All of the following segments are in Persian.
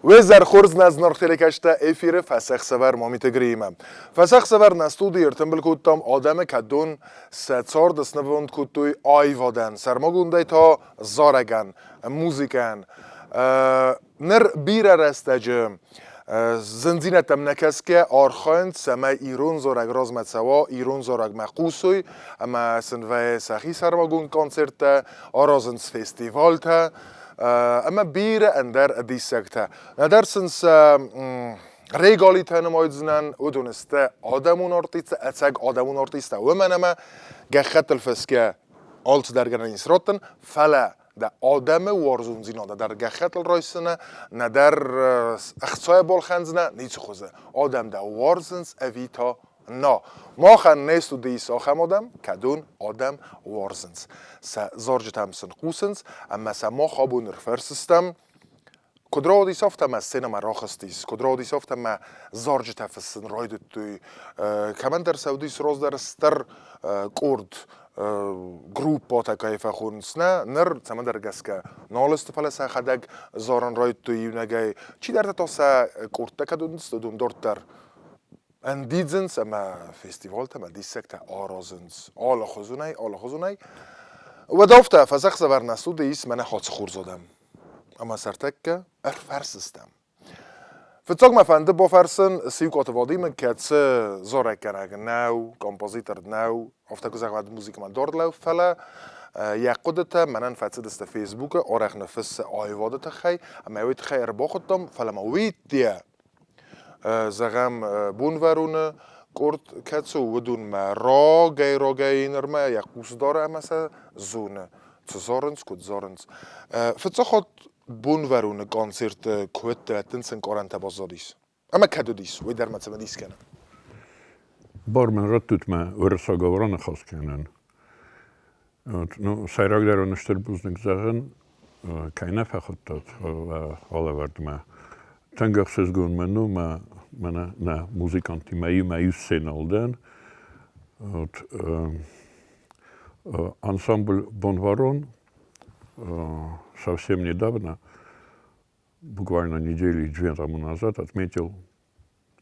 وزر خورز نز نرخیلکشته افیر فسخ سور مامیت گریمه. فسخ سور نستودی ارتنبل کودتام آدم کدون سچار دست نبوند کودتوی آی وادن. سرما گونده تا زارگن، موزیکن. نر بیره رستجه. زنزینه تم نکس که آرخاند سما ایرون زورگ رازمت سوا ایرون زورگ مقوسوی اما سنوه سخی سرماگون کنسرت آرازنس فستیوال تا اما بیر اندر دیسکته ندرسنس ریگالی تنماید زنن و دونسته آدمون آرتیسته اتساق آدمون آرتیسته و من اما گخت الفسکه آلت درگرن اینسراتن فلا ده آدم وارزون زینا در گخت الرایسنه نه در اخصای بالخنزنه نیچ خوزه آدم ده وارزنس اویتا نا ما خن نیستو دیس آخم آدم کدون آدم وارزنس زارج تمسن قوسنس اما ما خوابون رفرسستم کدرا دی سافتم از سینما راخستیس کدرا دی سافتم زارج تفسن راید توی کمان در سعودیس روز در ستر کورد گروپ با تکایف خونس نه نر سمان در گسکه نالست فلسه خدک زارن راید توی نگای چی در تاسه کورد تکدونست دوم دورتر اندیدزنس اما فستیوال تا ما دیسکت آرازنس آل خزونای و دافته فزخ زور نسو دیس من حادث خور زدم اما سرتک فرسستم فتاق ما فنده با فرسن سیو کاتوادی من کتسه زاره کنگ نو کمپوزیتر نو افتا کزاق ود موزیک من دارد لو فلا یقودتا منن فتسه دست فیسبوک آرخ نفس آیوادتا خی اما اوید خی اربا خودتم فلا ما وید دیه زغم بونورونه کورد کتسو ودون ما راگای نرمه یقوس داره اما سه زونه تزارنس کد زارنس فتسه خود بونورونه کنسرت کوت تنسن کارنت بازادیس اما کدو دیس وی در متسمه دیس کنن بار من رد توت ما ورسا گورانه خواست کنن سایراگ در آنشتر بوزنگ زغن کینه فخود داد و حالا ورد ما تنگاق سزگون منو ما на музыканты мою сцену алден. Ансамбль Бонварон совсем недавно, буквально недели-две тому назад, отметил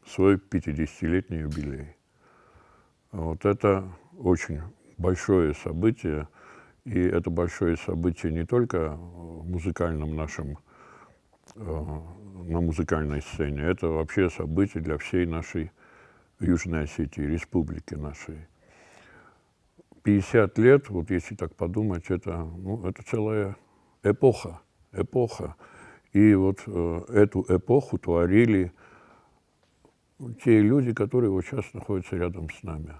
свой 50-летний юбилей. Вот это очень большое событие, и это большое событие не только в музыкальном нашем на музыкальной сцене. Это вообще событие для всей нашей Южной Осетии, республики нашей. 50 лет, вот если так подумать, это целая эпоха. И вот эту эпоху творили те люди, которые вот сейчас находятся рядом с нами.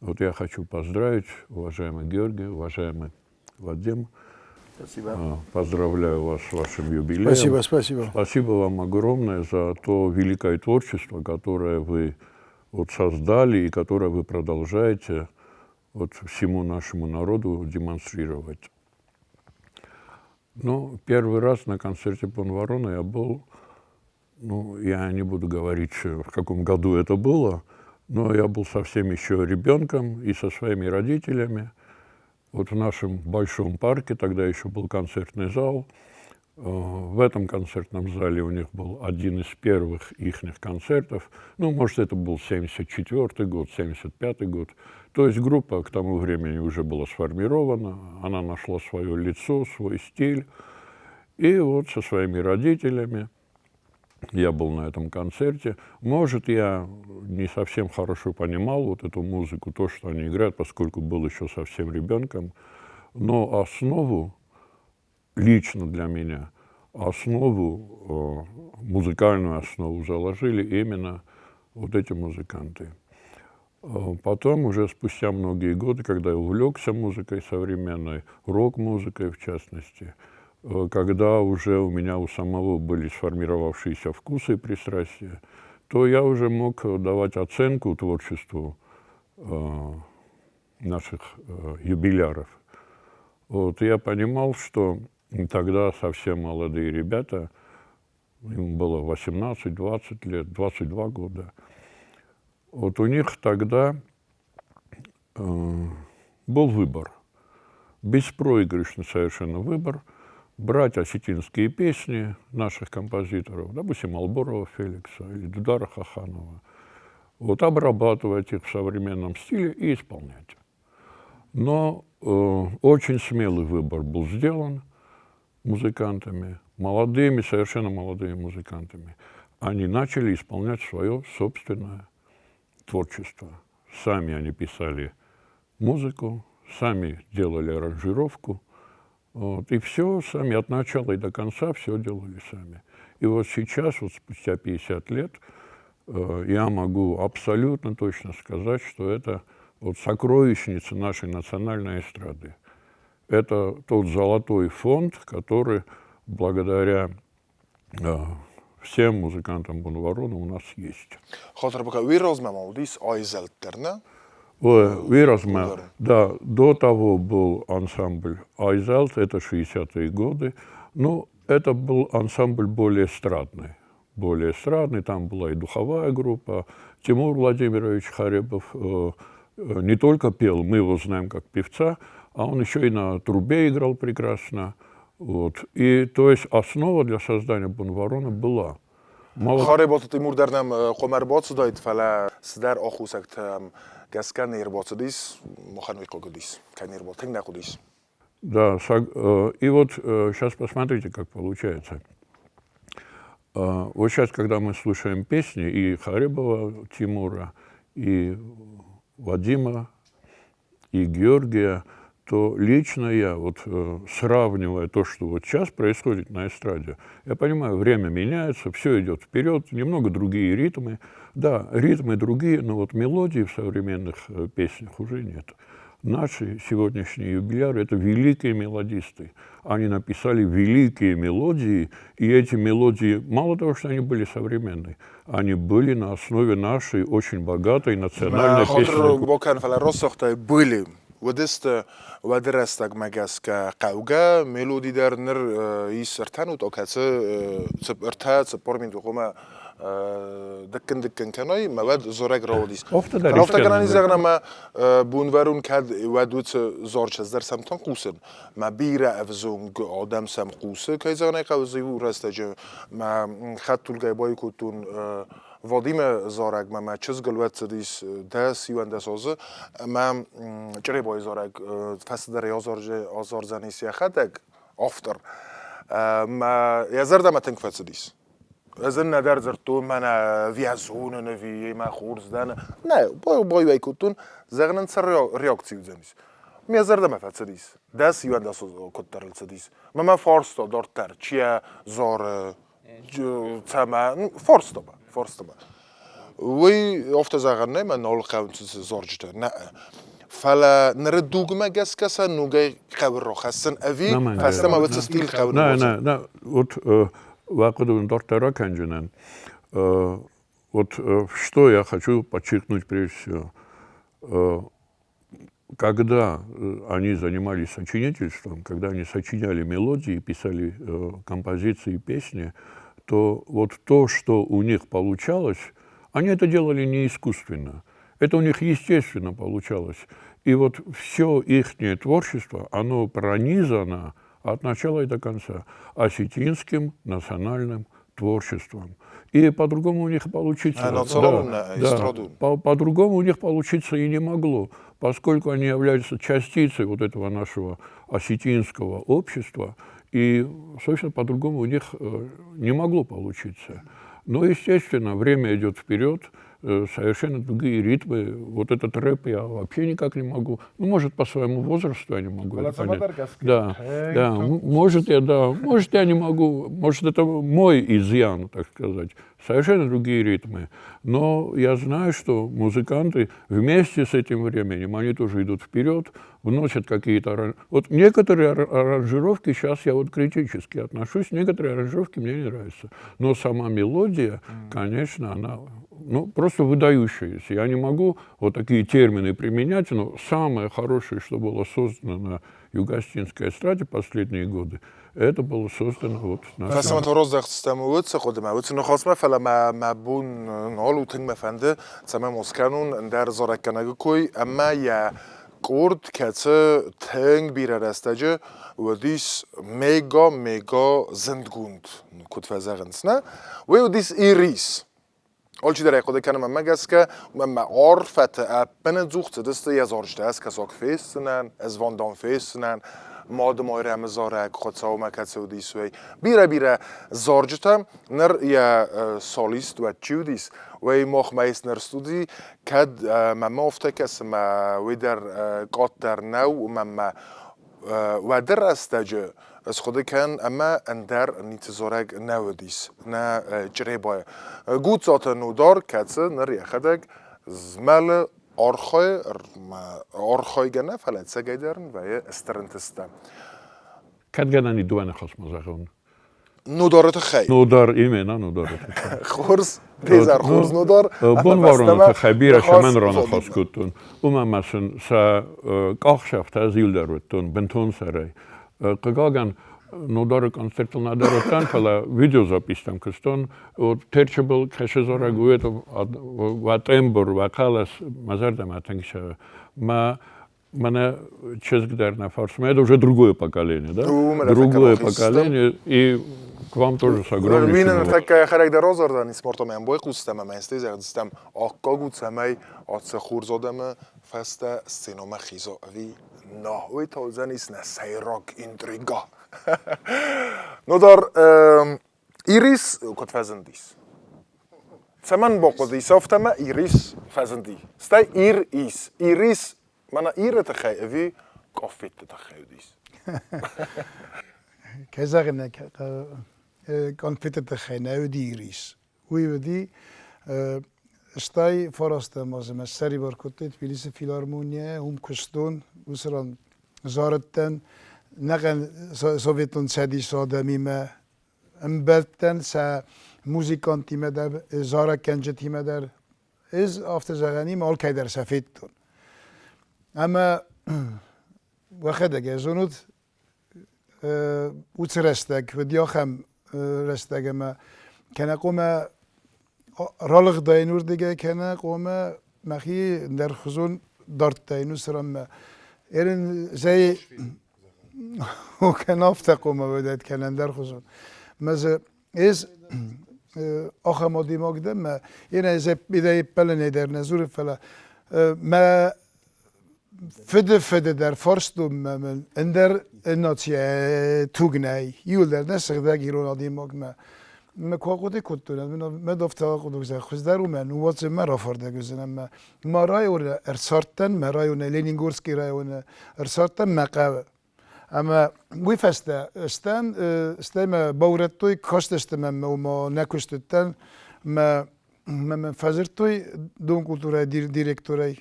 Вот я хочу поздравить, уважаемый Георгий, уважаемый Вадим. Спасибо. Поздравляю вас с вашим юбилеем. Спасибо. Спасибо вам огромное за то великое творчество, которое вы вот создали и которое вы продолжаете вот всему нашему народу демонстрировать. Ну, первый раз на концерте Бонварона я был, я не буду говорить, в каком году это было, но я был совсем еще ребенком и со своими родителями. Вот в нашем большом парке, тогда еще был концертный зал. В этом концертном зале у них был один из первых их концертов. Может, это был 74-й год, 75-й год. То есть группа к тому времени уже была сформирована. Она нашла свое лицо, свой стиль. И вот со своими родителями я был на этом концерте. Может, я не совсем хорошо понимал вот эту музыку, то, что они играют, поскольку был еще совсем ребенком. Но основу, лично для меня, музыкальную основу заложили именно вот эти музыканты. Потом, уже спустя многие годы, когда я увлекся музыкой современной, рок-музыкой в частности, когда уже у меня у самого были сформировавшиеся вкусы и пристрастия, то я уже мог давать оценку творчеству наших юбиляров. Вот я понимал, что тогда совсем молодые ребята, им было 18-20 лет, 22 года, вот у них тогда был выбор, беспроигрышный совершенно выбор. брать осетинские песни наших композиторов, допустим, Алборова Феликса или Дудара Хаханова, вот обрабатывать их в современном стиле и исполнять. Но очень смелый выбор был сделан музыкантами, молодыми, совершенно молодыми музыкантами. Они начали исполнять свое собственное творчество. Сами они писали музыку, сами делали аранжировку, вот, и все сами, от начала и до конца все делали сами. И вот сейчас, вот спустя 50 лет, я могу абсолютно точно сказать, что это вот сокровищница нашей национальной эстрады. Это тот золотой фонд, который благодаря всем музыкантам Бунварона у нас есть. Хатırlıca Virozma Молдис Айзелтерна. Виразма, да, до того был ансамбль Айзелт, это 60-е годы. Ну, это был ансамбль более эстрадный. Более эстрадный, там была и духовая группа. Тимур Владимирович Харебов не только пел, мы его знаем как певца, а он еще и на трубе играл прекрасно. Вот. И то есть основа для создания Бунварона была. Харебот Тимур дернем Хомербот сдает фала сдар охусакт Гаскан Ирботсдис, Мохануикогодис, Канирбот, Тегнакудис. Да, и вот сейчас посмотрите, как получается. Вот сейчас, когда мы слушаем песни и Харебова Тимура, и Вадима, и Георгия, то лично я, вот сравнивая то, что вот сейчас происходит на эстраде, я понимаю, время меняется, все идет вперед, немного другие ритмы. Да, ритмы другие, но вот мелодии в современных песнях уже нет. Наши сегодняшние юбиляры – это великие мелодисты. Они написали великие мелодии, и эти мелодии, мало того, что они были современные, они были на основе нашей очень богатой национальной песни. ودست ودرستگ مگس که قوگه ملودی در نر ایسترتن و تا کسی ارتاد سپرمین تو خما دکن کنای مواد زورگ راودیس. رفته کنانی زغنا ما بونورون کد ودوت زارچ از در سمتان قوسن. ما بیره افزونگ آدم سم قوسه که زغنای قوزی و رستجه ما خط طول گیبایی کتون Vladimir Zarag, ma çizgilvet dis des yuan desazı, ma çare boy Zarag fasder yazarjani siyahatek after. Ma yazarda ma tenkfet dis. Azın nadar zertun mana viazun nevi ma khurzdana. Ne, boy veykutun zagnan ser reaksiyon zanis. Mi yazarda ma fet dis. Des yuan desaz kutterl dis. Ma farsta dortar çiya zar تما فرصة وي أفت زغنة ما نقول قاون زورجته نا فلا نردوج ما جس كسر نوجي خبر رخصن أبي فاستما بتستيل قاون لا вот вакуум доктора Канджинен. Вот что я хочу подчеркнуть прежде всего. Когда они занимались сочинительством, когда они сочиняли мелодии, писали композиции, песни, то вот то, что у них получалось, они это делали не искусственно. Это у них естественно получалось. И вот все их творчество, оно пронизано от начала и до конца осетинским национальным творчеством. И по-другому у них получиться... по-другому у них получиться и не могло, поскольку они являются частицей вот этого нашего осетинского общества, и, собственно, по-другому у них не могло получиться. Но, естественно, время идет вперед, совершенно другие ритмы. Вот этот рэп я вообще никак не могу. Ну, может, по своему возрасту я не могу это понять. Да, может, я не могу. Может, это мой изъян, так сказать. Совершенно другие ритмы. Но я знаю, что музыканты вместе с этим временем, они тоже идут вперед, вносят какие-то... Вот некоторые аранжировки, сейчас я вот критически отношусь, некоторые аранжировки мне не нравятся. Но сама мелодия, конечно, она просто выдающаяся. Я не могу вот такие термины применять, но самое хорошее, что было создано на юго-осетинской эстраде последние годы, это было создано вот на... فسمت روز دستم وقت خودم وقت نخواستم فلا ما بون نالو تنگ مفنده تمام مسکنون در زارک کنگه کوی اما یا Kurd ketse teng bira restaje و دیس mega زندگوند کد فزگنس نه و دیس ایریس آلچی در اقاده کنم من مگس که من عارفت اپن زوخت دسته یزارشته است که ساک فیستنن از واندان فیستنن ماد مایره همه زارک خود ساو مکت سو دیسوی بیره زارجتم نر یا سالیست و چیو دیس و ماخ مایست نر استودی کد مما افته کس ما وی در قات در نو مما و در استجه از خود کن اما اندر نیت زارگ نودیس نه جری بای گوت زات نودار کتسه نری خدک زمل آرخای گنه فلت سگیدرن و استرنتستم کد گدنی دوانه خواست مزاقون نودارت خی نودار ایمه نودارت خورز دیزر خورز نودار بون وارونه خی بیره شمن رانه خواست کتون من مثلا سا قاخشفت از ایل داروتون بنتون سرای قگاگن نودار کنسرتل ندارتن فلا ویدیو زاپیستم کستون و ترچبل کشه زاره گوید و تمبر و قالس مزردم اتنگشه Мене, честно говоря, на фарсме, это уже другое поколение, да? Другое поколение, и к вам тоже с огромным Винен так характер розордан, сморто мен бой кустам, мен стез ягдстам, акка гуцамай, атса хурзадам, фаста сценома хиза ви нахوی تازن است نه سیراک اینتریگا نودار ایریس کد فزندیس سمن با قدی سافتم ایریس فزندی ستا ایریس من ایره تخیل اوی کافیت تخیل دیس که zeggen کافیت تخیل نه دی ایریس وی دی Stai forasta mazem seri barkotet Tbilisi Filarmoniye kuston usran zaretten negen Sovjeton sedi sademime embelten sa muzikanti der zara kenceti der iz aftezagani mal kayder safetton ama واخده gezonut utsrestek ve diachem restek ama kenakoma رالق داینور دیگه کنه قومه مخی در خزون دارت داینو سرم ایرن زی او کنافت قومه بدید کنن در خزون مزه از آخه ما دیماغ دم اینا از بیده پلنی در نزور فلا ما فده در فارس دوم من اندر ناتیه توگنای یول در نسخ در گیرون دیماغ ما کوقتی کتونه من دفته آقا دوزه خوش درو من وقت مرا فرده گزنم ما رای ور ارسارتن ما رای ون لینینگورسکی رای ون ارسارتن مقاو اما وی فسته استم باورتوی کاست استم ما نکشتن ما فزرتوی دون کلتورای دیرکتورای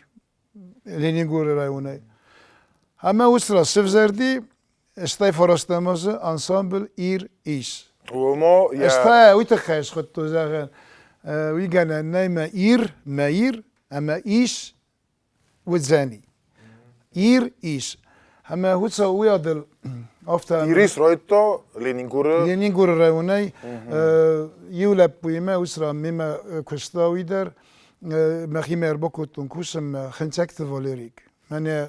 لینینگور رای ونه اما وسرا سفزردی استای فراستماز انسامبل ایر ایش وما يا استا ويتخيش خدتو زاغن ويجانا نايما ماير اما ايش وزاني ايش اما هوتسا ويادل افتا إيريس رايتو لينينغور راوناي يولاب بويما وسرا ميما كوستاوي در مخيمر بوكوتون كوسم خنسكت فاليريك من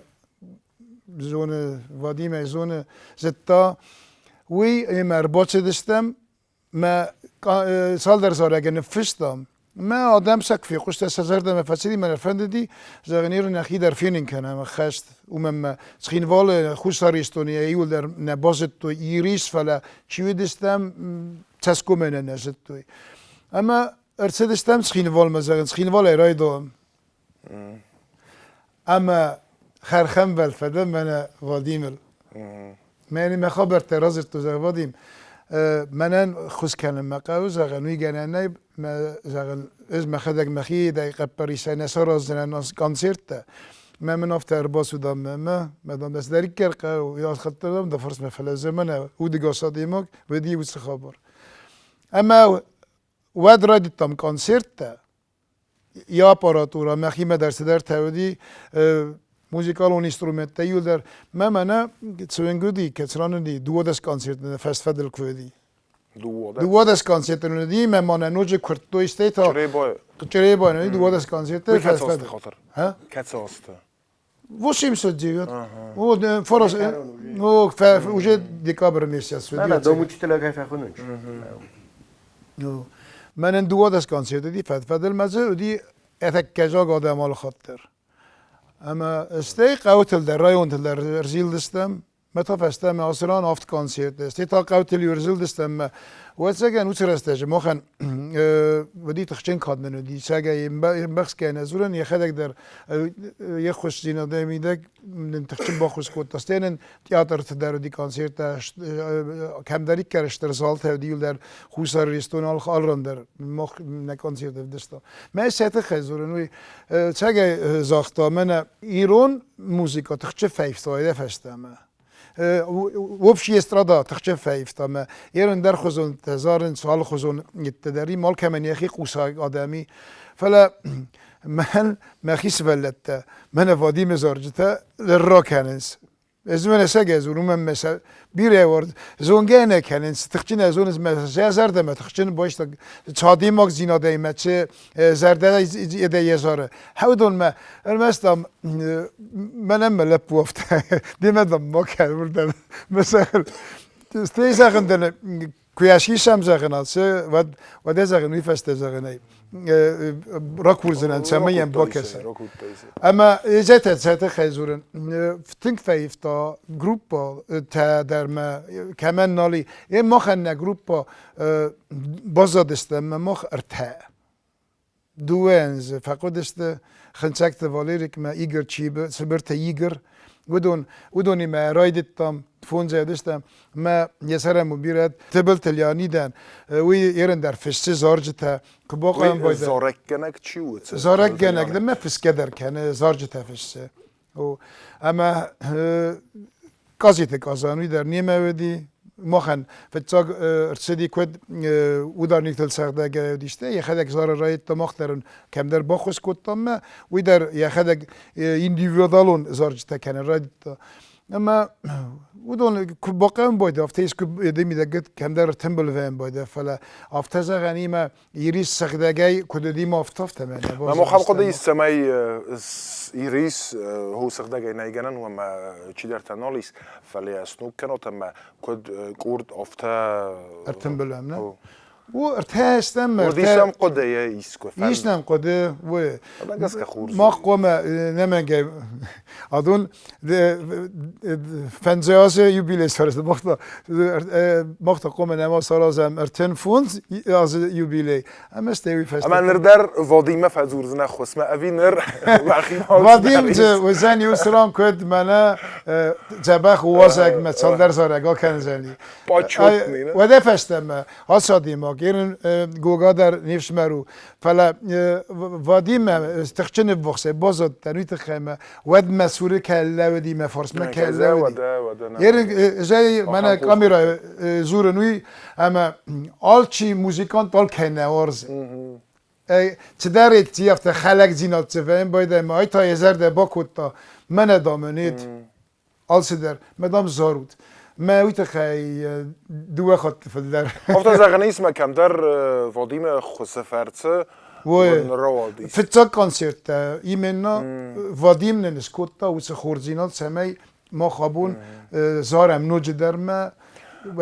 زون واديما زون زتا وی مربوطه داشتم ما سال در زاره اگه نفشتم ما آدم سکفی خوشت سزردم فسیدی من افندی زغنی رو نخی در فینین کنم خشت و من سخینوال خوش ساریستونی ایول در نبازت تو ایریس فلا چیوی داشتم تسکو منه نزد توی اما ارسه داشتم سخینوال مزغن سخینوال ایرای دوم اما خرخم بلفده من وادیمل من مخابر ترازر تو زغادیم منن خوش کنم مقاو زغنوی گننه ما زغن از مخدک مخی دقیقه پریسای نسار زنن کنسرت من افتر باسو دام ما دام دست داری کرده و یاد خاطرم دفرس مفلزه منه او دیگه صادیمک و دی وست خبر اما ود را دیدم کنسرت یا اپاراتورا مخی مدرسه در تودی موزیکال اون اینسترومنت یول در من تسوینگودی کترانندی دوادس کنسرت فست فدل کودی دوادس کنسرت ندی من نوچه کرتو استیتا چرای باید دوادس کنسرت فست فدل ها کتساست 80 و فرص و уже декабрь месяц. نه دو مچتلا که فخونش. من دو دست کنسرت دی فدل مزه دی اتکجا قادم خاطر اما استی قوتل در رایون در رزیل دستم متى فستم آسران آفت کنسرت استی تا قوتل یورزیل دستم و سگن اوتر استج مخن ودی تخچین کادن دی سگه این بخش کنه زورن یه خدک در یه خوش زینا دمیده تخچین با خوش کود دستین تئاتر در دی کنسرت کم داری کرشتر سال تودیل در خوسر ریستون آل ران در مخ نکنسرت دستا من سته خزورن وی سگه زاختا من ایران موسیقا تخچه فیفتایده فستم وبشي استرادا تخشى فايف تما يرن در خزون تزارن سوال خزون التدري مال كمان يخي قوسا آدمي فلا من ما خيس بلت من فادي مزارجته للراكنس ازمن سجز ورم مثلا بيره ورد زونگانه کنن تخچین ازون از مثلا زرده ما تخچین باش تا چادی ماگ زینا دایم چه زرده ایده یزاره هودون ما المستم منم ملپ وفت دیمدم ما کردم مثلا استیزاگن دن کیاشیشم زاگن آسه و دزاگن میفست زاگن راکورزن سمیم باکس اما زت خیزورن فتنگ فیفتا گروپا تا در ما کمان نالی یه مخن گروپا بازدستم مخ ارتها دوانز فقط است خنچکت والیریک ما ایگر چیب سبرت ایگر ودونی ما رایدتم فون زدستم ما یسرم مبیرد تبل تلیانی دن وی ایرن در فشت زارجته که باقی هم باید زارک گنک چی بود؟ زارک گنک دم فسکه در کنه زارجته فشته اما کازیت کازانوی در نیمه ودی مخن فتاق ارتدی کد ودار نیکتل سرده گردیشته یه خدک زار رایت تماخترن کم در باخوس کد تام وی در یه خدک ایندیویدالون زارجته کنه رایت اما ودون باقیم باید افتیس که دمی دقت کم در تمبل ویم باید فلا افتاز غنیمه ایریس سخدگی کدی ما افتافته من ما مخم قدی سمای ایریس هو سخدگی نیگنن و ما چی در تنالیس فلی اسنوک کنات ما کد کورد افتا ارتمبل هم نه و ارتاستم ودیشم قده ایسکو فن ایشنم قده و بگس که خورز ما قوم نمنگه adun فنزاز یوبیلیس فرست مخت قوم نما سالازم ارتن فونز از یوبیلی اما استوی فست اما نردر وادیمه فزورزنه خصمه اوی نر وادیم و زن یوسران کد منا جبخ واسق مثال در زارگا کنزلی پاچوت نینه و ده فستم آسادی ما گیرن گوگا در نیفش مرو فلا وادیم استخچن بخشه بازد تنویت خیمه ود مسئول کله ودی مفارس من کله ودی یه جای من کامیرا زورنوی اما آل چی موزیکانت آل کنه ورز چه دارید چی افت خلق زینات چفهم باید اما ای تا یزر ده با کتا من دامنید آل سدر مدام زارود ما ويت خي دوا خط في الدار افضل زغني اسمه كم در واديم خسفرته ونروادي في تاع كونسيرت يمنا واديم نسكوتا وسخورزينال سمي ما خابون زارم نوج درما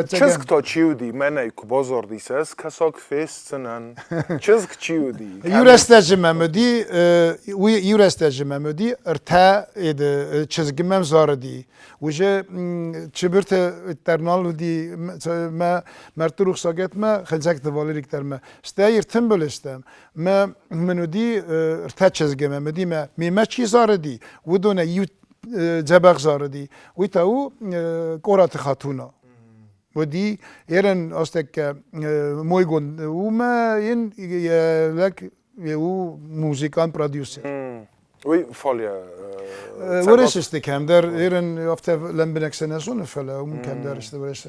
چزک تا چیودی من بازار دیسس کساک فستنن چزک چیودی یورستاج ممدی و یورستاج ممدی ارتا اد چزگمم زاردی وجه چبرت ترنال دی ما مرتروخ ساگت ما خنزک دوالیک در ما استایر تمبل استم ما منودی ارتا چزگمم مدی ما میمه چی زاردی ودونه یو جبخ زاردی و تاو کورات خاتونا ودي يرن أستك مويجون وما ين لك يو موسيقان بروديوسر. وي فاليا. ورش استكام در يرن أفتى لمبنك سنة زون فلا ومكام در استورش.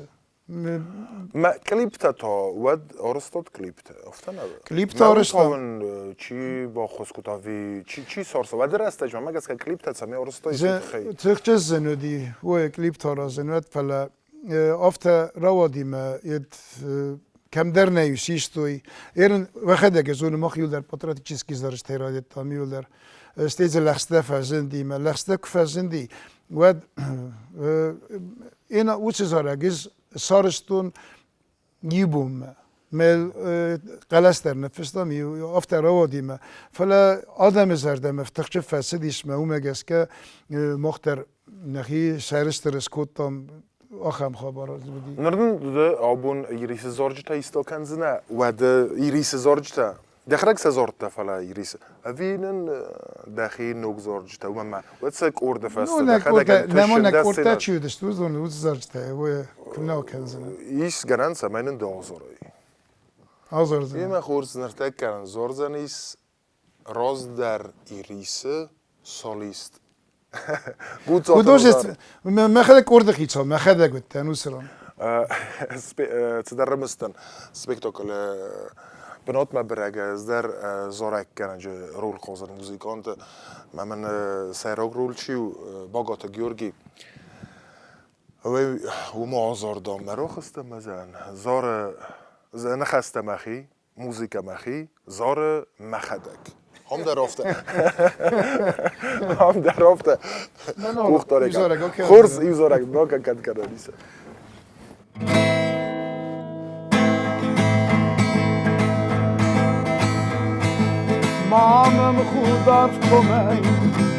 ما كليبتا تا ود أرستاد كليبتا أفتنا. كليبتا أرستاد. ما چی با خسکوتاوی چی سارسه و در استجمع ما گس كليبتا سمی أرستاد خیلی. ترجع زنودي هو كليبتا رازنود فلا. افتا روادی ما کم در نیوشیش توی ایران وقتی که زون مخیل در پاتراتی چیزکی زارش تیرادی تامیل در steeds لخسته فزندی ما لخسته فزندی و این اوچه زارگیز سارستون یبوم مل قلستر نفستم یو افتر آوادی ما فلا آدم زردم افتخش فسدیش ما اومگس که مختر نخی سرستر اسکوتام آخام خبر بودی. نردن ده آبون ایریس زارجتا ایستاکنزنه و ده ایریس زارجتا دخرک سزارجتا فلا ایریس. اوینن دخی نوک زارجتا و ما واتساک ارده فست. نمونه کورتا چیو داشتو زون وز زارجتا و کناو کنزنه. ایش گرانس ماینن دازوری. آزارزن. یه خورز نرتک کردن زارزنیس راز در ایریس سالیست. Кудожественно. ما خذ كورد خيتها ما خذ قلت انا وسران. تدرمستن سبيكتاكل بنات ما برگه در زارک کننج رول قازن موزیکانت من سیراگ رول چیو باگات گیورگی و ما آزار دام مرا خستم مزن زار نخسته مخی موزیک مخی زار مخدک هم در رفته هم در رفته خورس ایزارک باکن کند کننیسه مامم خودت کمی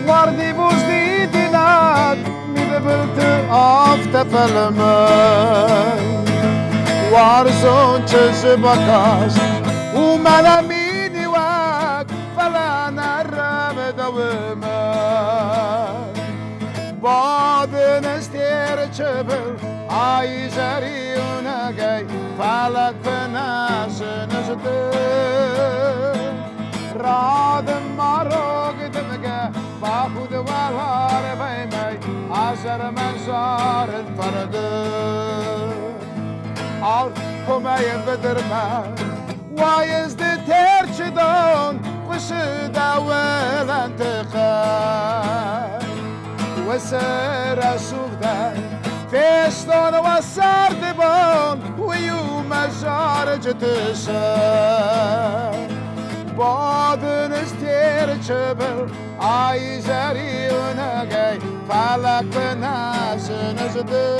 وردی بوزدی دیند میده بلت آفت فلمه وارزون چه بکاس و ملمینی وک فلا نرم دومه باد نستیر چبل آی زریونگی فلک بناس نزده رادم مارو گدمگه با خود والار بیمی آزر منزار فرده آل کمه بدرمه وایز ده ترچ دون وشد اول انتقال وسر سوخته فستان و سردبان ویو مزار جتشه بادن استیر چبل آی زریونگی فلک به ناز نزده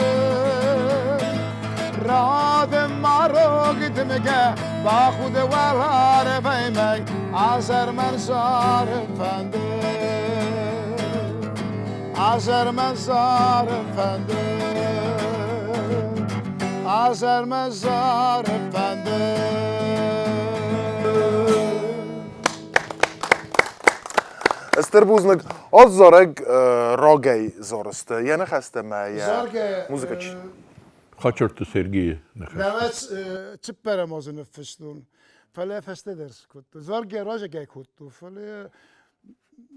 رادم مارو گدمگه با خود والار بیمی آزر منزار فنده آزر منزار فنده آزر منزار فنده استربوزنك از زارگ راگی زارسته یعنی خسته ما یا موزیکا چی؟ Хачерты Сергей. نوات تبرا موزن فستون فلا فست درس كنت زارجي راجع جاي كنت فلا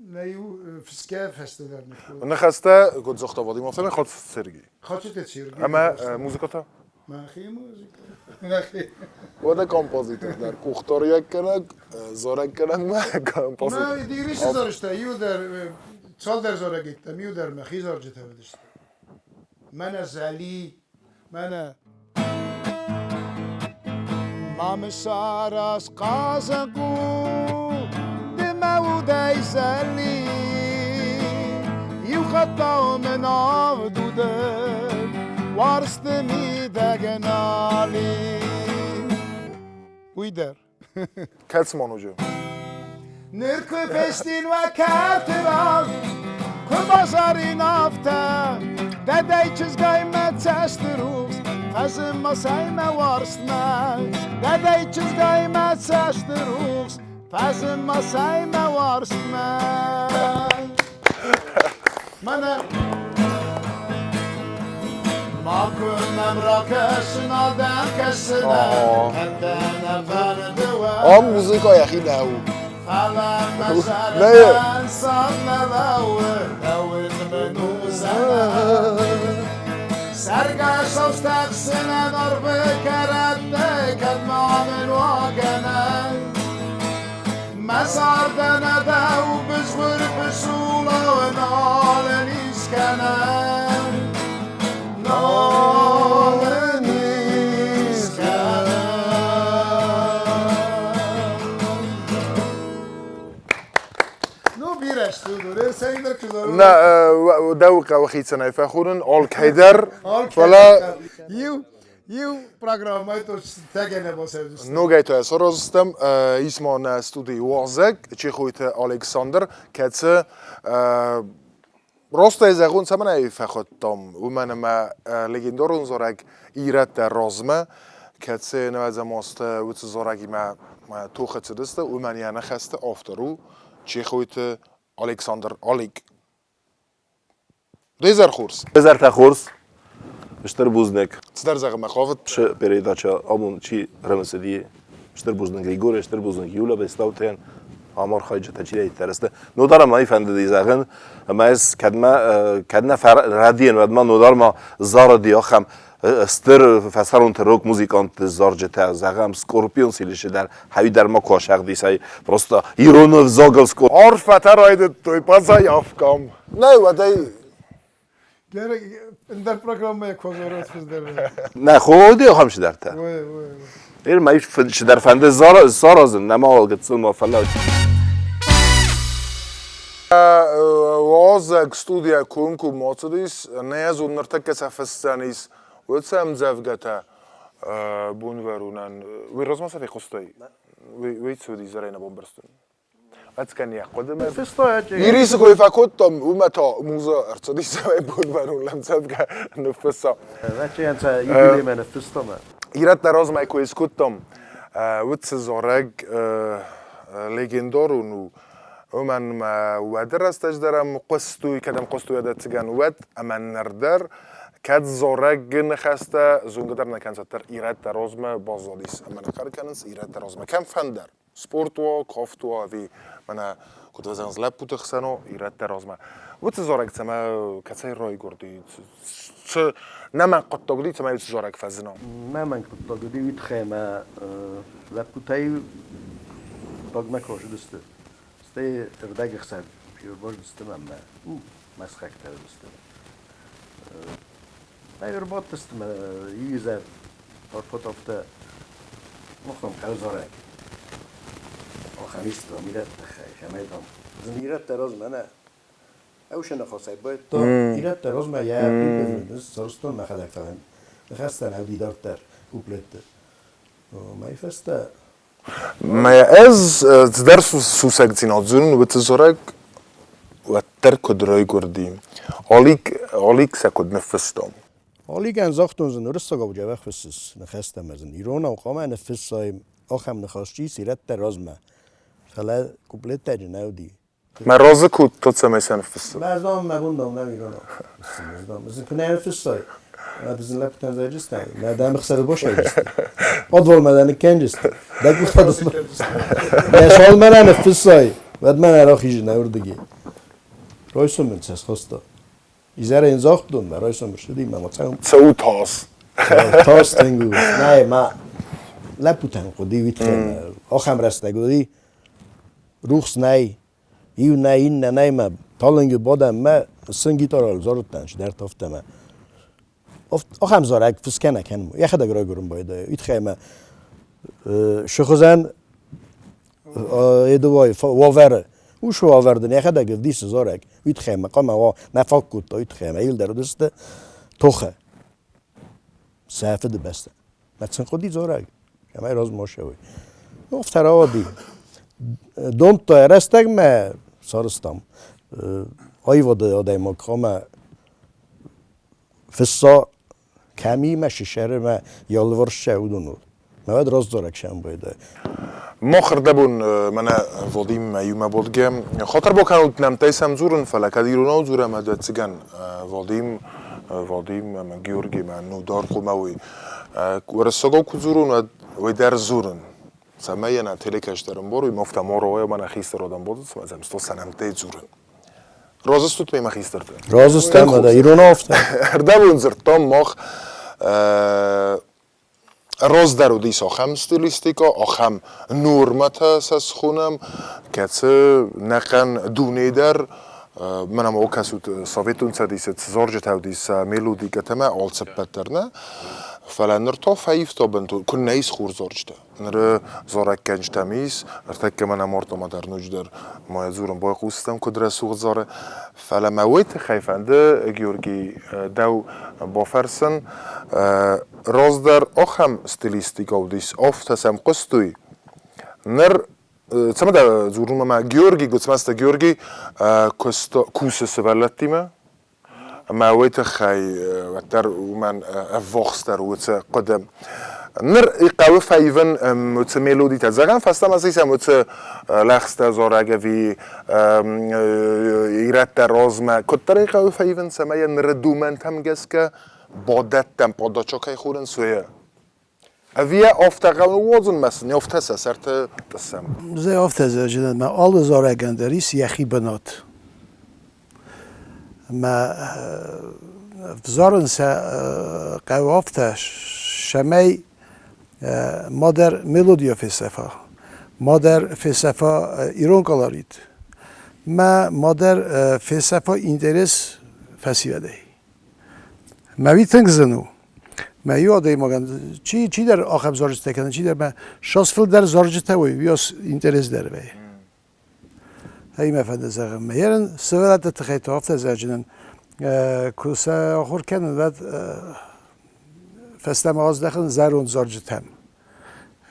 نيو فسكا فست در نكو نخسته كنت زخت وادي ما فهمي خاط سرگی خاطر تشير اما موزیکا تا ما خي موزيكا ما خي وده کامپوزیتور در کوختار یک کنگ زارگ کنگ ما ما کامپوزیتور ديريش زارشتا يو در سال در زارا گيتم يو در مخي زارجتا بدشت من زالي من مام ساراس قازقو دموداي زالي يخطاو من عبدوده وارستني داغنالي ويدر کتس مانوجو نركو فستين وكاترال كبازاري نافتا داداي چزگای ما تشتروز فزم ما سايما وارسنا داداي چزگای ما تشتروز فزم ما سايما وارسنا من ما كنم راكشن آدم كسنا هدنا بردوا آم موزیکا یخی نهو فلا مسار صلنا لو منو زنا سرقاش استخسنا ضرب كرد كالما من واقنا مسار دنا داو بزور بسولا ونال نيسكنا نال نيسكنا نو بيرش نه دوقه و خیلی سنایفه خورن آل کیدر فلا یو پروگرامای تو تگنه باسه نوگای تو اصلا رازستم ایسمان استودی وازگ چی خویت الکساندر کتسه راست از اون سمن ایفه خودم و من ما لگندارون زارگ ایرت در رازمه کتسه نوز ماست و زارگی ما تو خدسه دسته و من یعنی خسته آفترو چی خویت الکساندر آلیگ دیزر خورس Bezar ta khurs, shter buznek. تدر زغ مخافت Sh peredacha amun chi ramsedi. Shter buznek Grigor, shter buznek Yula bestauten. Amar khayja tachiri tereste. Nodar ma ifende dizagen, ma es kadna radien vedma nodar ma zara diakham ستر فسرون تروک موزیکانت زارجته زغم سکورپیون سیلیشه در هوی در ما کاشق دیسای پروستا ایرونو زاگل سکور عرف تراید توی پاسای افکام نه و دی Gerek در پروگرام کوزورات فزدر نه خودی همش درته ایر ما ایش در فنده زارازن نما قصه ما فلا وازك ستوديا كونكو موتديس نيازو نرتكس فستانيس وتسام زفغتا بونورونان ويروز ما سفي قصتي ويتسودي زرينا بومبرستون اتكن يا قدم يريس كوي فاكوتم ومتا موزا ارتديس بونورون لم زفغا نفسا Znači, ja sam jubilej mene fustama. يرات دراز ما كويس كوتم وتسزورج ليجندارونو ومن ما ودرس تجدرم قصتوي كدم قصتوي هذا تجان ود أمن نردر كاد زورج نخسته زونقدر نكان ستر إيراد ترازمه بازاديس أمن آخر كانس إيراد ترازمه كم فندر سبورتوا كافتوا في منا كنت وزن زلاب بتخسنو إيراد ترازمه وتزورج سما كسر راي قردي نما قد تقولي سما يتزورج فزنا ما من كنت تقولي ويتخيما لابوتاي طاق كوش دسته سته ارداغ خسر بيور باش دسته ما مسخك تر دسته ما يربط دسته ما يزر اور فوتوفتا مخم خلزارك او خميس تو ميرات خميدم زنيرات تراز انا اوش انا خاصه باید تو ایراد تراز ما یا بزنس سرستون ما خدک فهم خستن او دیدارتر کوپلت ما يفستا ما از تدرس سوسكتين زون وتزورج وترك دراي قرديم عليك سكود نفستم حالی که انزاختون زن رسا گاو جوه خصوص نخستم ازن ایران او قامه نفس سایم آخم نخواستی سیرت تراز ما خلا کوپلت تاج نودی ما رازه كود تتسمى سنفستم بعضام ما بوندم نم ایران مثلا کنه نفس سای ما بزن لپتن زاجست ما دام خسر باشه جست أطول مدن كنجست دك بخدس يا شال مرا نفس سای بعد من راخیج نوردگی رایسون من سس خسته ایزار انزاختون ما رایسون بشدی ما مثلا تسو تاس تاس تنگو نه ما لپوتن قدی ویتخم آخم رستگودی روخس نه ایو نه این نه ما تالنگو بادم ما سنگیتار زارتنش در تافته ما آخم زارک فسکنه کنم یه خدا گرای گرم باید ویتخم شخصان ایدوای واوره وش واوردن یه خدا گفت دیس زارک ویتخم مقام وا نفاق کود ویتخم ایل در دسته توخه سافد بسته مثلا خودی زارک کمی راز ماشوی افتر آدی دوم تا رستگ ما سارستم های وده آدای مقام فسا کمی مشه شهر ما یالورش شودونو مواد راز زارک شم باید ما خردبون من ودیم یوم بودگم خاطر با کنوت نمتای سمزورن فلک دیرونا زوره مدت سگن ودیم من گیورگی من نودار قوموی ورسگو کزورون و در زورن سمیه نه تلکش درم باروی مفتم ماروی من خیست رادم بود سمزم ستو سنمتای زورن رازستوت می مخیسترده رازستم ده ایران افته هردبون زرتام مخ راز در اودیس آخم ستیلیستیکا آخم نورمت سس خونم که نقن دونه در منم او کسوت سویتون سدیست زارج تودیس ملودی کتمه آلس پترنه فلنر تا فیف تا بنتو کن نیس خور زارج تا نر زارک کنج تمیز ارتک من امارت ما در نوج در ما زورم با قوستم کدر سوق زاره فلمویت خیفنده گیورگی دو با فرسن راز در آخم ستیلیستیک او دیس آفتسم قستوی نر سمع در زورم ما گیورگی گوتمست گیورگی کوس سوالتی ما مویت خی در من افوخستر وت قدم نر قوی فیون مت ملودی تزگن فستم از ایسم مت لخست زارگ وی ایرت در رازم کتر قوی فیون سمای نر دومنت هم گس که بادت تم پاداچوکای خورن سویه اویه آفتقان وزن مثلا افته سرت دستم زي افته زاجدن ما all زارگن دریس یخی بنات ما زارن سا قوی افته شمی مادر ملودیا فلسفه مادر فلسفه ایران کالارید ما مادر فلسفه اینترس فسیده ما ویتنگ زنو ما یاده ماگن چی در آخر زارجته کنن چی در ما شاسفل در زارجته وی بیاس اینترس در وی هی مفند زغم ما یرن سوالات تخیط هفته زاجنن کوسا آخر کنن داد فستم آز دخن زارون زارجتم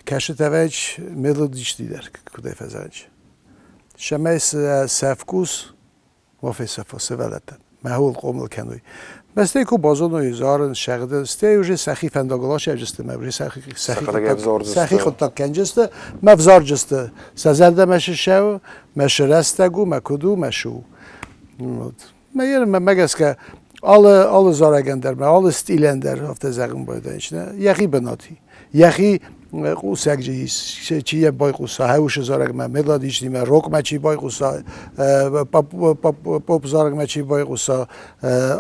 کشت توج ملودیش دیدر کدای فزاج شماس سفکوس و فلسفه سوالات محول قومل کنوی بس تیکو بازونوی زارن شغده استیوجی سخی فنداگلاش اجسته مبری سخی خود تا کنجسته مفزار جسته سازنده مش شو مش رستگو مکدو مشو میگم مگس که all زارگندر ما all استیلندر هفته زغم باید اینچنه یخی بناتی یخی قوسک جیس چیه بای قوسا هوش زارگ ما ملادیش نیم روک ما چی بای قوسا پاپ زارگ ما چی بای قوسا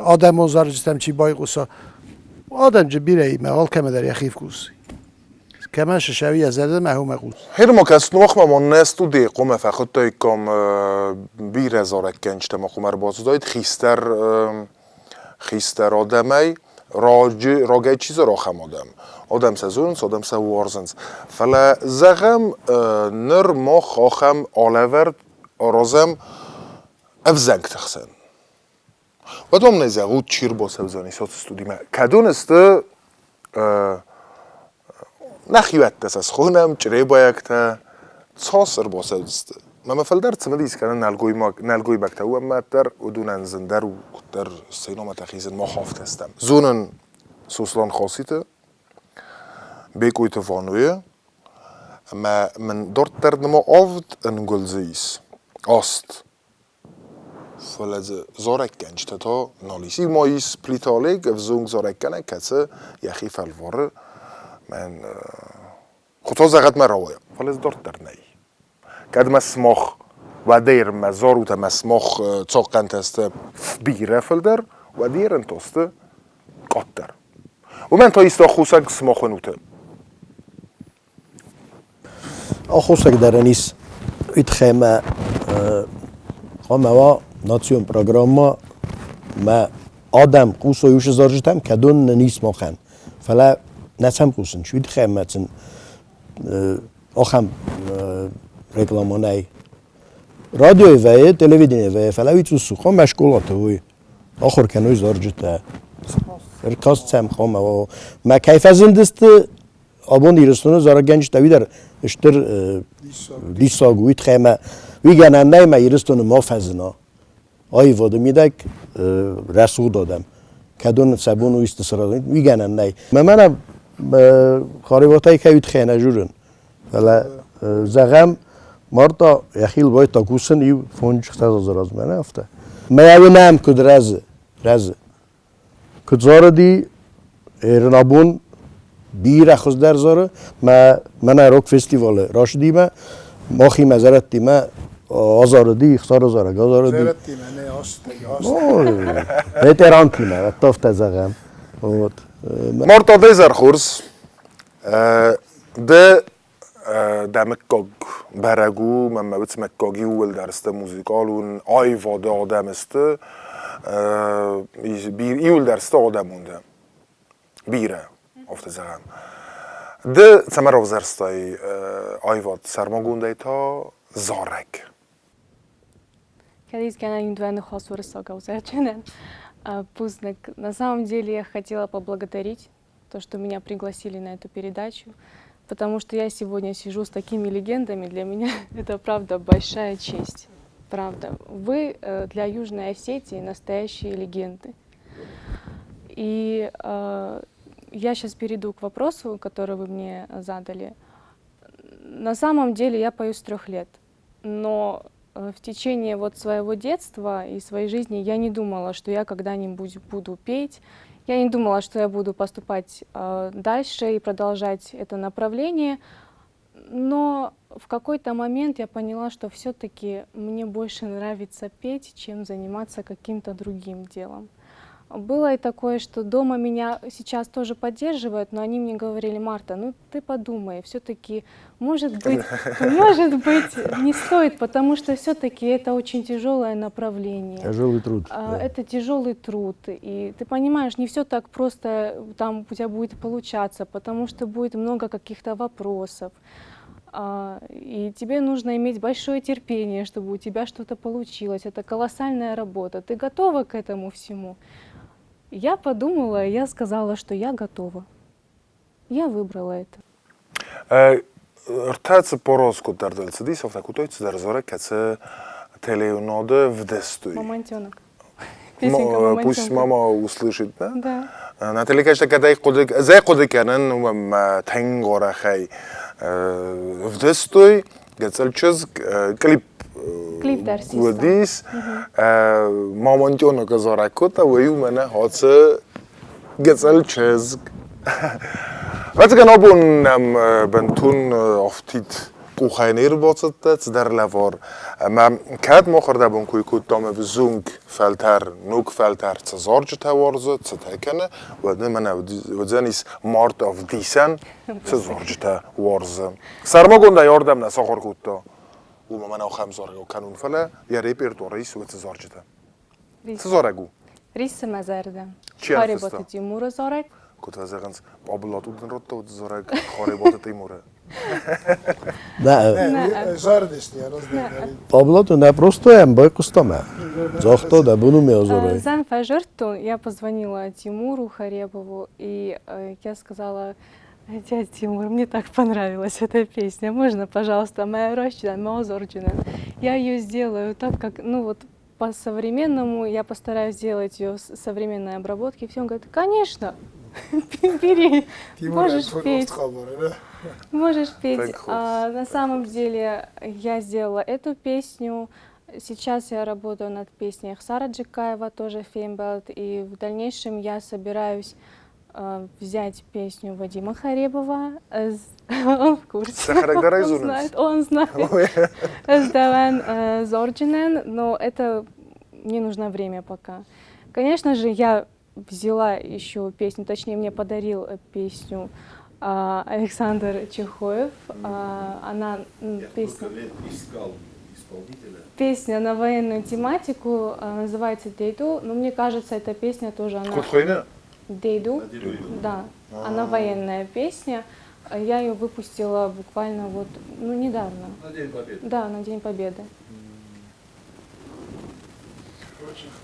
آدم زارجستم چی بای قوسا آدم جبیره ما حال کم در یخیف قوسی کمان ششوی از زده محوم قوس هر ما کس نوخ ما نستو دی قوم فخود تای کام بیر زارگ کنج تما قومر بازو داید خیستر آدمی راگای چیز را خم آدم سزونس آدم سوارزنس فلا زغم نر مخ آخم آلورد آرازم افزنگ تخسن و دوم نزغود چیر با سوزانی سات استودی ما کدون است نخیوت دست از خونم چره بایکتا ساسر با سوزسته ما مثل در تمدیس کنن نلگوی بکتا و اما در ودونن زندر و در سینما تخیزن ما خافت هستم زونن سوسلان خاصیته بیکوی تفانویه اما من دارت در نما آفد انگلزیس آست فلز زارک گنج تا نالیسی ماییس پلیتالیگ افزونگ زارک کنه کسه یخی فلواره من خطا زغت من روایم فلز دارت در نی کد مسماخ و دیر مزارو تا مسماخ تاقن تسته بیره فلدر و دیر انتاسته قطر و من تا ایستا خوصک سماخ نوته خوصک در نیست ایت خیمه خامه ناتسیون پروگرام ما آدم قوس و یوش زارجتم کدون نیست ماخن فلا نسم قوسن شوید خیمه تن آخم رکلامانه رادیوی وی تلویزیونی وی فلا ویتو سوخا مشغولاته وی آخر کنوی زارجته ارکاست سم خامه و ما کیف زندست آبون ایرستونه زارا گنج تاویدر اشتر دیساگویت خیمه ویگنن نه ما ایرستونه ما فزنا آی وادم میدک رسول دادم کدون سبون و استسراد ویگنن نه منم خاریباتای کیوت خینه جورن ولی زغم مرتا یخیل باید تاکوسن ایو فونج خطاز زراز منه افته ما یه نام کد رزه کد زاره دی ایرنابون بیر اخوز در زاره من روک فستیوال راش دیمه ماخی مزارت دیمه آزار دی اختار زاره گازار دی زارت دیمه نه آست ویتران دیمه و تافت زغم مرتا دیزر خورس ده دمکاگ برگو من مبت مکاگی ول درست موزیکالون آیواد آدم است بیر ایول درست آدمونده بیره افت زغم ده سمر او زرستای آیواد سرماگونده تا زارک Когда я индивидуальный хос выросла узерченен, пузнак. На самом деле я хотела поблагодарить то, что меня пригласили на эту передачу, потому что я сегодня сижу с такими легендами. Для меня это правда большая честь, правда. Вы для Южной Осетии настоящие легенды. И я сейчас перейду к вопросу, который вы мне задали. На самом деле я пою с 3 лет, но в течение вот своего детства и своей жизни я не думала, что я когда-нибудь буду петь. Я не думала, что я буду поступать дальше и продолжать это направление. Но в какой-то момент я поняла, что все-таки мне больше нравится петь, чем заниматься каким-то другим делом. Было и такое, что дома меня сейчас тоже поддерживают, но они мне говорили: Марта, ну ты подумай, все-таки, может быть, не стоит, потому что все-таки это очень тяжелое направление. Тяжелый труд. Это тяжелый труд, и ты понимаешь, не все так просто там у тебя будет получаться, потому что будет много каких-то вопросов. И тебе нужно иметь большое терпение, чтобы у тебя что-то получилось. Это колоссальная работа. Ты готова к этому всему? Я подумала, я сказала, что я готова. Я выбрала это. ارتاц пороску дардэлцэди софтакутой цдэрзорэ кэцэ телеуноды в дестуй. Мамонтенок. Песенка Пусть «Мамонтенка». мама услышит, да? Да. На телекачта кадай кодек, зай кодеканен ум тэнгора хай в дестуй гэцэлчэз клип Клип дарсиста. Гудис мамонтенок заракота вэю мэнэ хоцэ гэцэлчэз Вэтгэн обун бэнтун офтит кухайнэр боцотта цдар лавор ма кад мохорда бун куйкут доме зунг фэлтар нук фэлтар цзорж таварзо цтэкэнэ вэдэ мэнэ вэдзэнис март of дисэн цзорж таварзо сармагонда ярдам на сахар кутто وما من أخام زارجو كانون فلا يا ريبرتو رئيس وتزارجته تزارجو Риса Мазарда. Чья Харибата артиста? Тимура Зорек. كنت أزغنس أبلات ودن رتا وتزارج خاربات تيمورة Да, Ζάρδες τι αρρώστια. Паблото не просто ембой кустоме. Зохто да буну ме озорой. Зан Фажерту я позвонила Тимуру Харебову, и я сказала: дядя Тимур, мне так понравилась эта песня, можно, пожалуйста, моя рощина, Маозорджина. Я ее сделаю так, как, ну вот, по-современному, я постараюсь сделать ее с современной обработки. Все, он говорит: конечно, бери, можешь петь. Можешь петь. Так вот. На самом деле я сделала эту песню. Сейчас я работаю над песней Ахсара Джикаева, тоже Феймбелт. И в дальнейшем я собираюсь взять песню Вадима Харебова. Он в курсе. Он знает. Сдаван Зорджинен, но это мне нужно время пока. Конечно же, я взяла еще песню, точнее, мне подарил песню Александр Чехоев. Она песня на военную тематику, называется «Дейду». Но мне кажется, эта песня тоже она... «Дейду», да, она военная песня. Я ее выпустила буквально вот, ну, недавно. На День Победы. Да, на День Победы.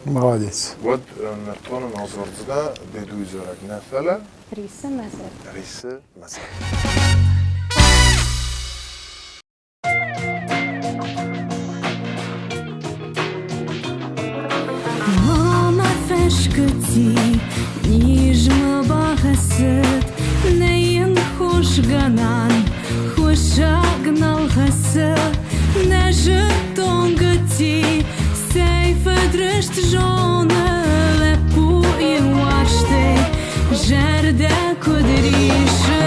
молодец. Вот нартона назорцда бедуй зарак нафала Риса Мазар. рисы мазар Mama feshkëti, nijmë bahësët, nejen خوش ganan, خوشak nalhësë, në zhëton gëti, sejfë drësht zhonë, dhe pu i washte, zherde këdrishë,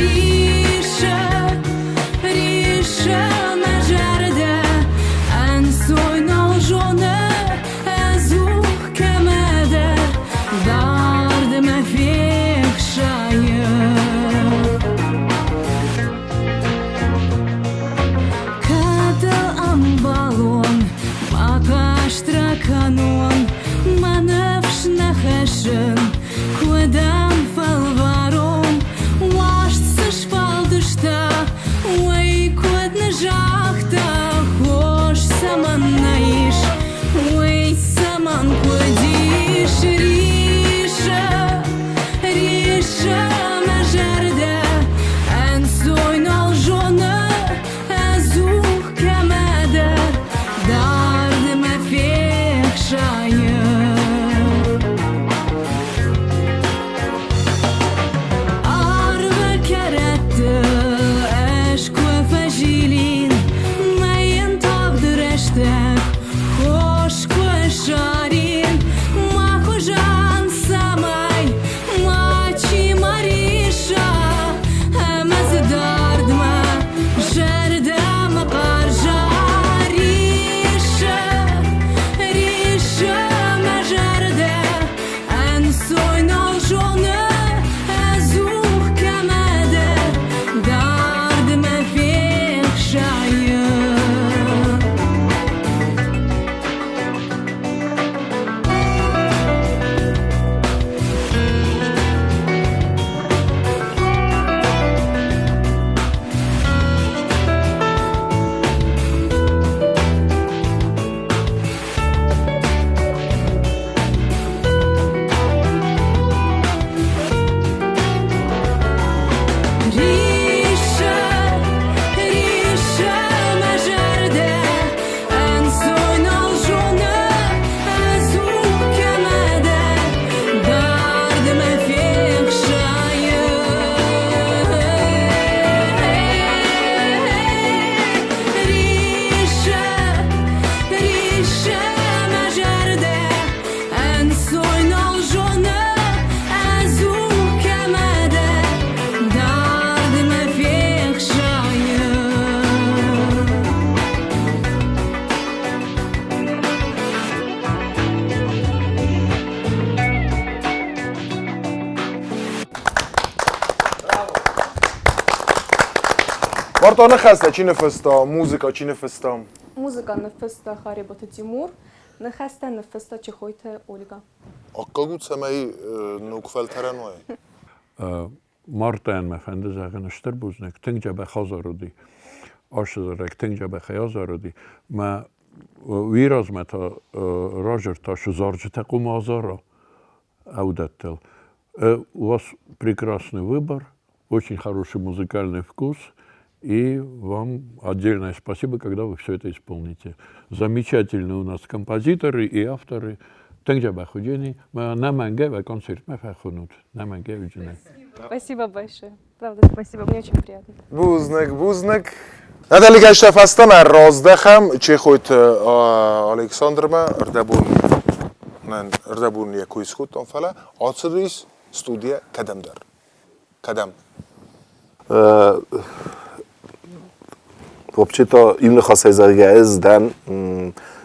rishë, rishë me zherde, ansoj në zhonë, Dard me fik shaje Quadam falvarom Washt se shpaldështa Uaj kuat në zhakta Hosh sa man na ish Uaj sa man kuadish Risha Risha me zherde Ensojnë alzhone Azuh kamader Dardë me fekshaje Arve kerette Eshku e fajilin Me jen tak dëreshtek Hosh ku e sharin Ma ku zhan samaj Ma qi marisha E me zë dardma Zherda me karja Risha Risha me zherde Ensojnë alzhone Azuh kamader Dardë me fekshaje Risha, risha me zherde Ensojnë alzhone Azuh kamader Dardë me fekshaje Risha, risha me zherde Ensojnë alzhone Azuh kamader Dardë me fekshaje Marta năxeste, cine festa? Muzica, cine festa? Музыка нефеста Харибота Тимур, нехеста нефеста Чехойте Ольга. Ակկագուց εμեի նուկվել թերենու է։ Մարտեն me fende zeggen sterbuznek tengja be khazarudi ashzarek tengja be khazarudi ma вираз мета Роджер Таш Зорджета Кумазара Аудеттел. У вас прекрасный выбор, очень хороший музыкальный вкус, и вам отдельное спасибо, когда вы все это исполните. Замечательные у нас композиторы и авторы. Тенгджаба Худини, на Мангеве концерт Мефахунут, на Мангеве Джинек. Спасибо большое. Правда, спасибо. Мне очень приятно. Buznek. Надали гашта фастана раздахам чехот Александрма ردبون якуй схутон фала ацрис студия Кадамдар. Кадам. Вообще-то именно хасайзагез дан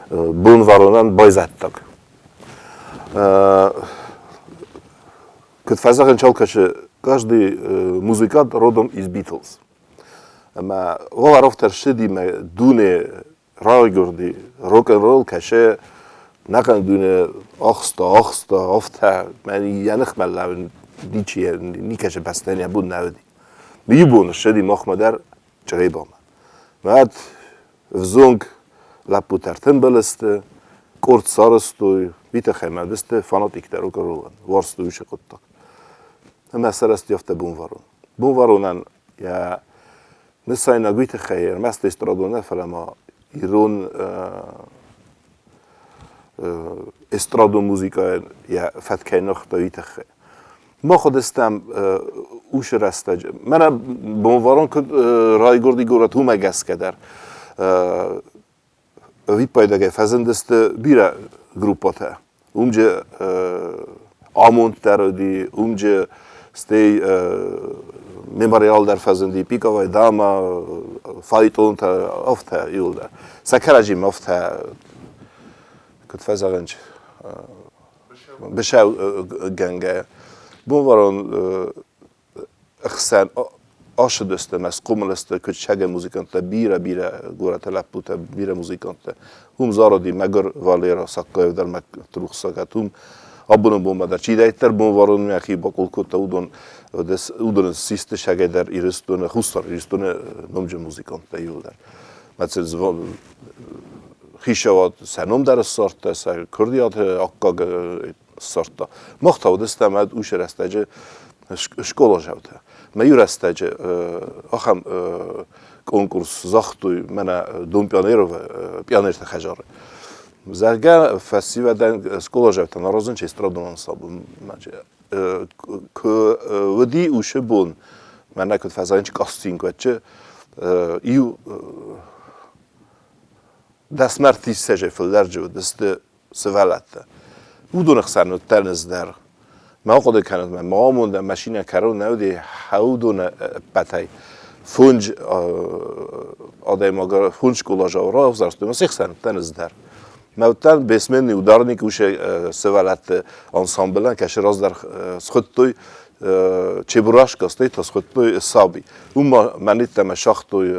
бун варонан байзаттак. Кыт фазаган чалкашы каждый музыкант родом из Битлз. Ама голарофтер шидиме дуне райгорди рок-н-ролл каше نکن دونه آخستا آفته من یانخ ملون دیچی نیکش بستنی بود نودی میبونه شدی مخمدر چرای بام بعد وزونگ لپوترتن بلسته کورت سارستوی بیت خیمه بسته فاناتیک درو کرولن وارستویش قطع اما سرست یافته بون وارونن یا نسای نگویت خیر مست استرادونه فلما ایرون استرادو موزیکا یا فتکه نختایی تخه ما خودستم اوش رسته من بونواران که رای گردی گورت هم اگس کدر وی پایدگه فزندست بیره گروپاته اونجا آموند درودی اونجا ستی مماریال در فزندی پیکاوی داما فایتون تا افته یولده سکرجیم افته كنت فازغنج بشاو جنگه بونوارون اخسان آشدست مس قوملست که چه موزیکانت بیره گورت لپوت بیره موزیکانت هم زاردی مگر والیرا سقای در متروخ ساکتوم abban bomba csidejter bomvaron mi aki bakolkotta udon siste segeder iristone huszar iristone nomje muzikant júder. Mert ez Hishavat senom der sorta, kurdiat akkag sorta. Maxtaud istemad usherestece şkola javta. Me jurestece axam konkurs zaxtuy mena dom pionerov pionerta xajar. Zerga festivalden szkola javta narozun çestradon sabun mace. Că vedi ushebun mena kut fazanç casting veçe iu دستمرتی سجه فلدرجه و دست سوالته. او دو نخسرن ترنز در ما قد کند من ما موندم ماشین کرو نودی هاو دون پتای فونج آدم اگر فونج کلاژ آورا افزارست ما سیخسن ترنز در موتن بسمنی و دارنی کوشه سوالت انسامبلن کش راز در سخطوی چه براش کاستی تا سخطوی سابی. اون منیت مشاختوی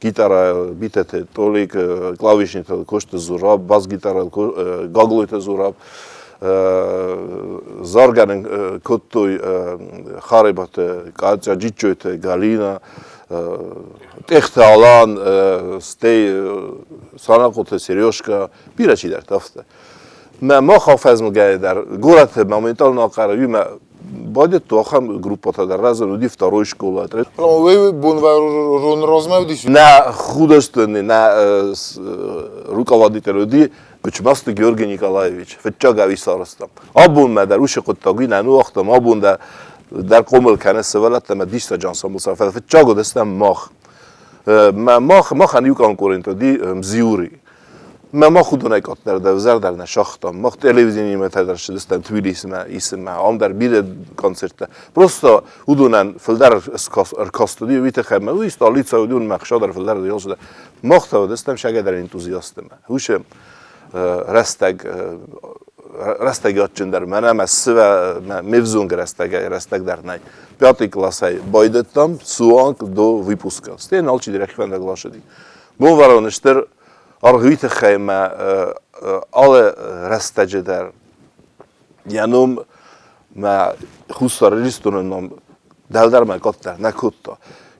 Gitara bitete tolik, klavišnica košte zurab, bas gitara gaglujte zurab, zarganen kottuj haribate, kaca džičujte galina, tehte alan, stej sanakote serioška, birači der tafte. ما خافز مگه در گورت مومنتال ناقره یوم باید تو هم گروپات در رزن و دیفت روش کولات. حالا وی بون رزمه دیشی؟ نه خودست نه руководитель دی کچماست گیورگی نیکالایویچ فتچاگاوی سارستم. آبون ما در وش قطعی ننو وقتم آبون در قومل کنه سوالت ما دیست جانسان مسافر فتچاگو دستم ماخ هنیو کان کورنتو دی مزیوری. ما خود نکات در دوزر در نشاختم ما تلویزیونی متدر شدستم تبلیس ما اسم ما آم در بیر کنسرت پروستا ودونن فلدر ارکاستودی ویت خم و استالیت سعودیون مخشا در فلدر دیال شده ما دستم شگه در انتوزیاستم هوشم رستگات چندر منم از سو مفزون رستگ در نای پیاتی کلاسای بایدتم سوانک دو ویپوسکا استین آلچی درک فنده گلاشدی بونورانشتر Argüte خیمه alle restece der yanım ma خسار ریستون نام دلدر ما کاتر نکوتا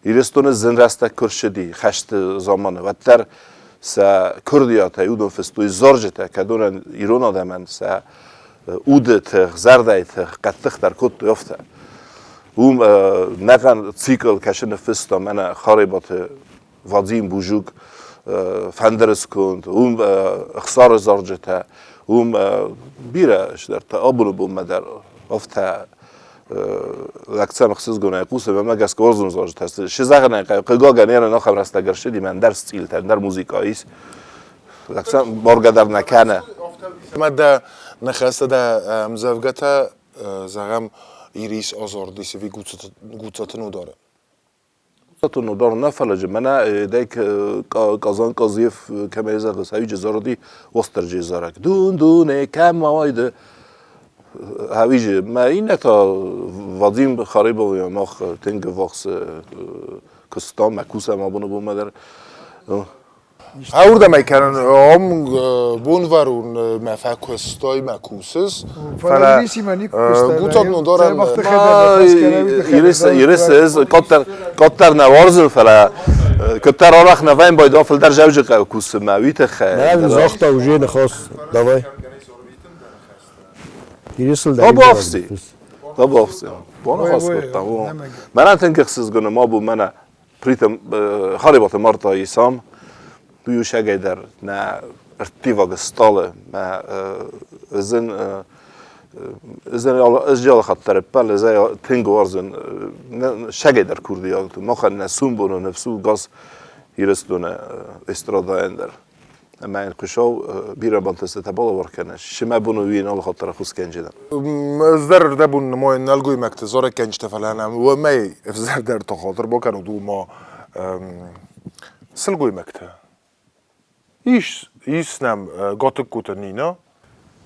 ریستون زن رسته کرشدی خشت زمانه و تر س کردیات ایودون فستوی زارجته کدون ایران آدمان س اودت زردایت قطخ در کت یافته نکن سیکل کشن فستا من خاربات وادیم بوجوک فندرس کند اخسار زارجته بیرش در تابون بوم در افته لکسم خصوص گونه قوسه و مگس کارزون زارجته است شزاق نکای قگا گنیر نخم رستگر شدی من در ستیل تن در موسیقاییست لکسم بارگ در نکنه مده نخسته ده مزوجته زعم ایریس آزاردیسی وی گوتاتنو داره تونو دار نفلج منه دیک کازان کازیف کمیزه قصهی جزاردی وستر جزارک دونه کم واید هویج ما این تا وادیم خریب و ماخ تنگ وقت کستان مکوسه ما بونو بوم در هاورده میکنن بون ورون مفکستای مکوسس فلا گوتات ندارن ایرس کتر نوارزن فلا کتر آرخ نوین باید آفل در جوجه کوس مویت خیلی نه زاخته وجه نخواست دوای طب آفسی بانو خواست کردم من انتن خصوص گونه ما بو من پریتم خریبات مارتا ایسام دویو شگه در نه ارتیواگ استاله ما ازن از جال خاطر پل از تنگ وارزن شگه در کردی آگتو ما خن نسوم بونو نفسو گاز هیرستونه استرادا اندر اما این کشاو بیرم بانتسته تبالا ورکنه شما بونو وین آل خاطر خوز کنجیدن ازدر دبون ما نلگوی مکتزار کنج تفلانم و می افزر در تخاطر بکنو دو ما سلگوی مکته ایش نم گاتک کتنی نه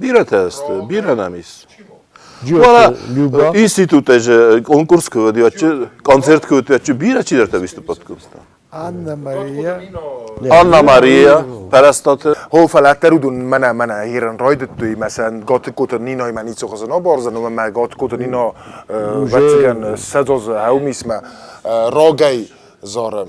بیرت است بیره نمیست ولی اینستیتوتش کنکورس کودی چه کنسرت کودی چه بیره چی در تا بیست پات کنستم Anna Maria. Anna Maria پرستاتر هو فلاتر ودون من هیرن راید توی مثلا گات کوت نینا من ایچو خزنا بارزن و من گات کوت نینا وقتیگن سجاز هاوم اسم راگی زارم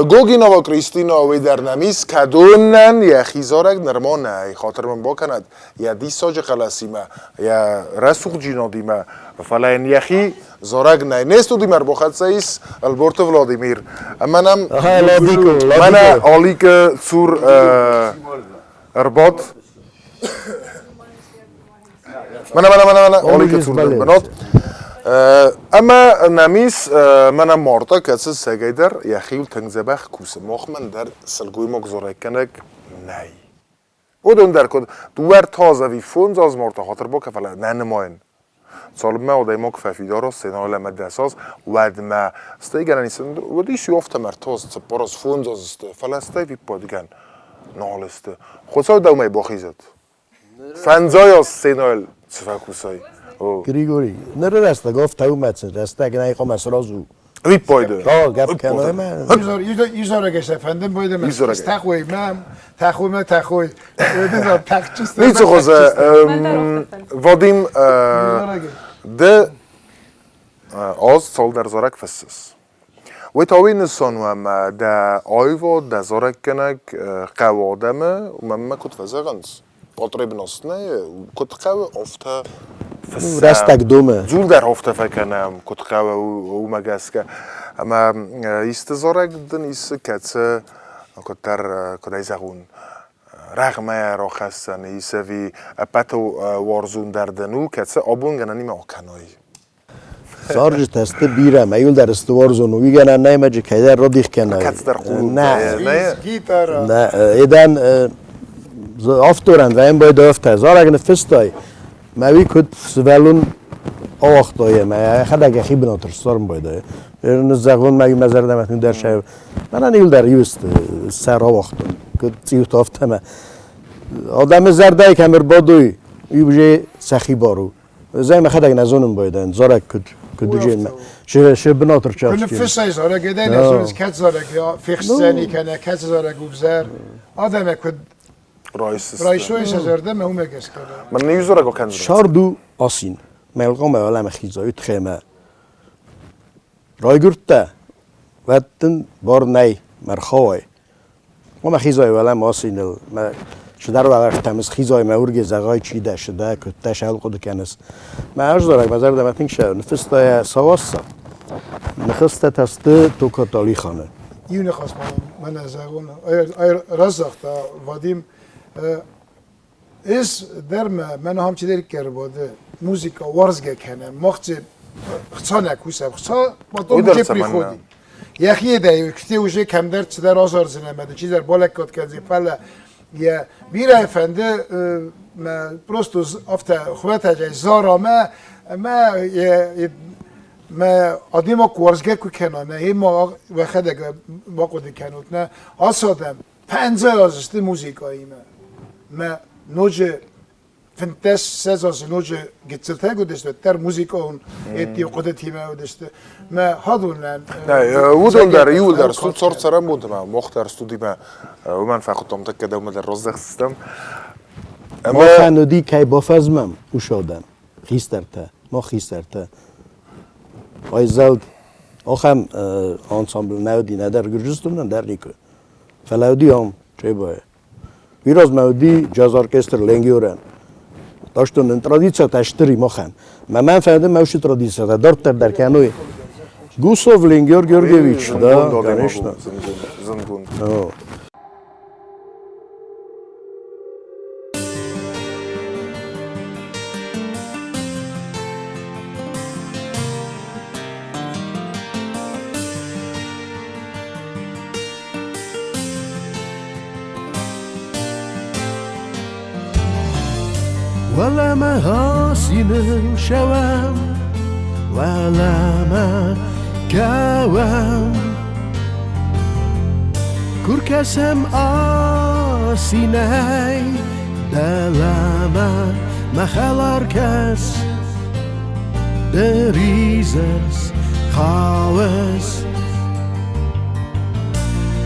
گوگینا و کریستینا و در نمیس کدونن یا خیزارک نرمانه خاطر من با کند یا دیساج خلاصیمه یا رسوخ جینا دیمه فلان یخی زارگ نه نیستو دیمر با خد سایس البرت ولادیمیر منم من آلیک سور ارباط من آلیک سور بنات اما نمیس من مارتا کسی سگیدر یخیل تنگزبخ کوسه مخ من در سلگوی مگذاره کنک نه او دون در کد دوار تازه وی فونز از مارتا خاطر با که فلا نه نماین سال ما ودای ما کفافی داره سینال مد اساس ود ما استیگن نیستن ودی شیافت مرتاز سپاراس فونز از است فلا استی وی پادگان نالست خودسای دومای باخیزد فنزای از سینال سفاکوسای گریگوری نره رسته گفت تو متن رسته اگه نه خواهم از رازو وی پایده آه گپ کنه من ایزاره گشت efendim بایده من ایزاره تخوی من تخوی تخچست نیچه خوزه وادیم ده از سال در زارک فسس و تاوی نسان و ما ده آیوا ده زارک کنک قوادمه و من کت فزغنز پاتری بناستنه کت قوه افته رستک دومه زول در هفته فکنم کت قوه و مگسکه اما ایست زارک دن ایست کتسه کت در کدای زغون رغمه را خستن ایسه وی پتو وارزون در دنو کتسه آبون گنه نیمه آکنایی سارج تسته بیرم ایول در استوار زونو ویگن نه مجه که در را دیخ کنه کتس در خون نه گیتارا نه ایدن آفتورند و این باید آفته زار اگه نفستای موی کد سوالون آوختایه ما خد اگه خیلی بناتر سارم باید نزغون موی مزر دمتون در شاید من ایول در یوست سر آوختم کد سیوت آفته ما آدم زرده کمر بادوی یوبجه سخی بارو زي ما خدك نزونن بايدن زارك كد جينا شو بناطر كل تشاف فيساي زارك يدين يزونز كات زارك يا فيخساني كان كات زارك وبزار آدم كد رئيسوي سزرده ما هم يجس كده من نيوزورك وكان شاردو آسين ملقا ما ولا مخيزا يتخيما راي قرطة واتن بار ناي مرخواي وما خيزا ولا آسين شدار وقت تمیز خیزای مورگ زغای چی داشته که تشال خود کنس ما از دارم بازار دمتین شد نفستای سواسا نخست تسته تو کاتالی خانه یونه خواست من از اون رزق تا وادیم از درم من هم چیزی کرده بوده موسیقی ورزگه کنه مختص خصانه کوسه خصا با تو می‌پری خودی یخیه دایی کتی وجه کم در چه در آزار زنمده چیز در بالک کات کنی فله یا بیره افنده ما پروستو افته خوبه تجای زارا ما آدیما کورزگه کو کنانه هی ما وقت اگه باقود کنوت نه آسادم 50 از موسیقایی ما نوجه فنتس سازاس نوجه گتسرته گودشته تر موسیقا اون ایتی قدرتی ما گودشته ما هادون نه ودون در یول در استود صورت سرم بود ما مختار استودی ما و من فقط متأكد من در رزق سیستم ما خانودی که بافزمم وشادم خیسترته ما خیسترته آیزال آخم انسامبل نودی ندار گرجستان در نیکو فلاودی هم چه باید ویراز مودی جاز ارکستر لنگیورن داشتن ترادیسیا تشتری مخن من فهمیدم موشی ترادیسیا دارت در کنوی گوسوف لنگیور گیورگیویچ دا دانشنا زندون ولا ما حاسين شوام ولا ما كوام كركسم آسيناي دلما ما خلار كس دريزس خاوس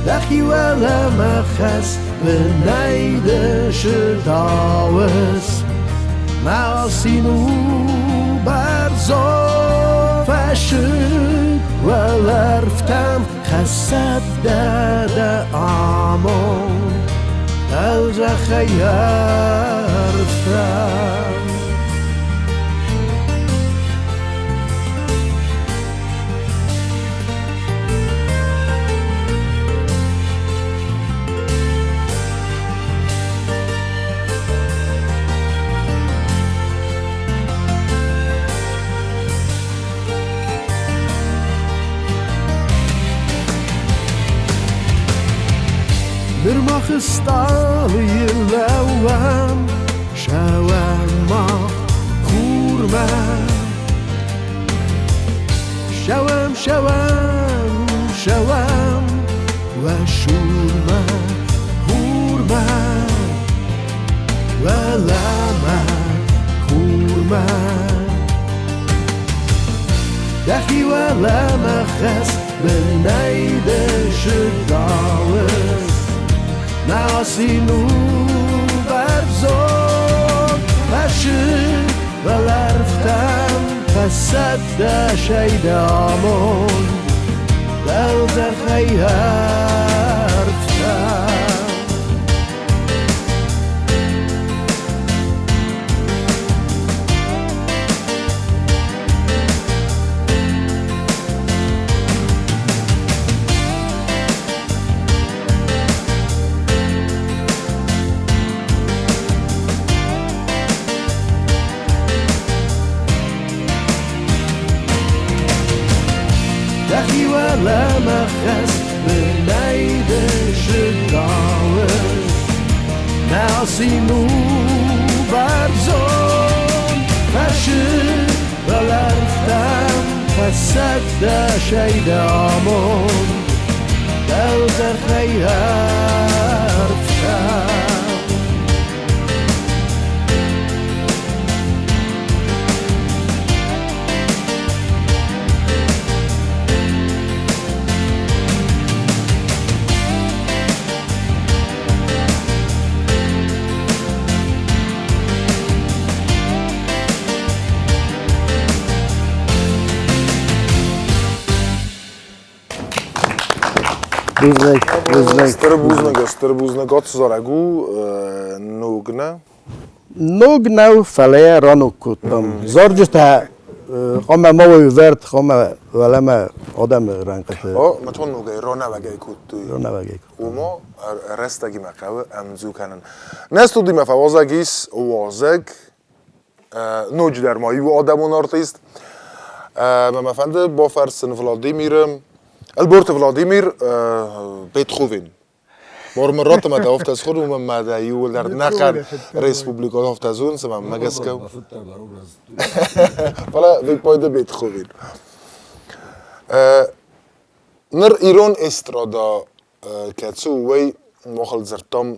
دخی ولم خس به نیدش داوس معصینو برزا فشد ولرفتم خسد داده آمون الجا خیرفتم برمخ استالی لوام شوام ما خورما شوام شوام شوام و شورما خورما و لما خورما دخی و لما خس به نیدش داوس ناسینو برزون پشن و لرفتم فسد شیدامون دلز خیرفتم لما خس به نیدش داوس ناسینو برزون فشن و لرفتم فسد شیدامون دلز خیرفتم Стар бузнак от Зорагу, Нугна. Nog nou falle ranokuttam. Zorgta قام موي ورد قام ولما آدم رنگته. متون نوگه رانه وگه کودی. رانه وگه. وما رستگی مقاوه امزو کنن. نستو دیمه فوازگیس وازگ نوج در مایی و آدمون آرتیست. مفنده با فرسن ولادیمیر البرت ولادیمیر بیتخوین. مرات ما دافت از خود و ما دایو در نقد ریسپوبلیکا دافت از اون سم مگس کو. فلا ویپاید بیتخوین. نر ایران استرادا کاتسو وی مخل زرتم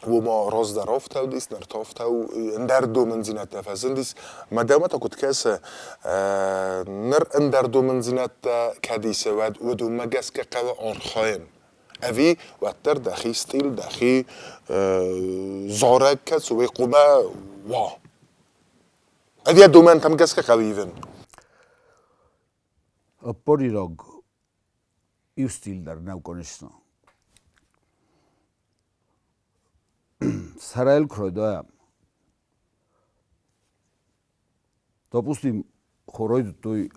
و ما راز در آفت او دیست نر تافت او اندر دو منزینت نفسن دیست مدامه تا کد کس نر اندر دو منزینت کدیسه و دو مگس که قوه آرخاین اوی وقتر دخی ستیل دخی زارک کس و قومه وا اوی دو من تم گس که قویون Porirog ivstildar neukonečno. Sarael kroidoja. Допустим, хоройд той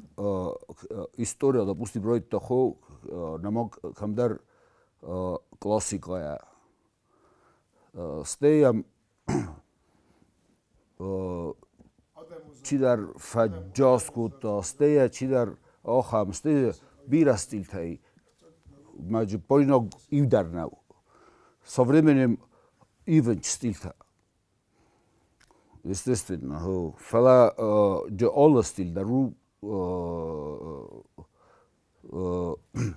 история, допустим, ройд тахо намок хамдар классикая. Стеям чидар фаджаскут, стея чидар آخام است بیرستیل تایی ماجی پولینو ایودار ناو современным ایونت استیل تا естественно هو فلا جو all استیل درو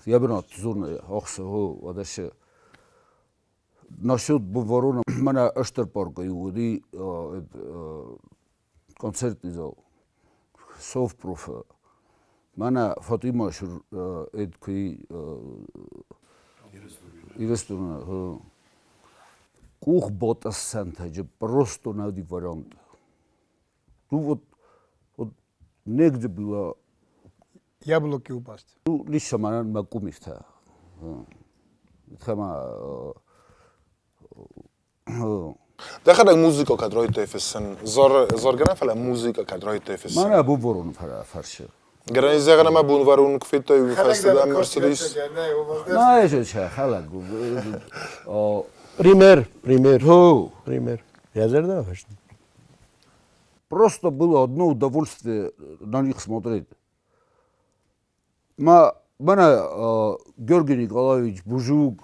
я бы на зоне ахсе هو وداش насчет боворона мана Österborg иуди концертный зал Совпроф Mana Fatima should it kui И ресторан. Кух ботас сантаджи, просто найди вариант. Ну вот негде было, Яблоки упасть. ну лично манан макумифта. Тема. Дехер музика кадройт эфесен. Зор генафала музика кадройт эфесен. Мана буборон фарше. Грани зегана бун варун кфитой фестада Мерседис. На эже халак. Пример. О, Пример. Я зерда фашн. просто было одно удовольствие на них смотреть. Мана Георгий Николаевич Бужук,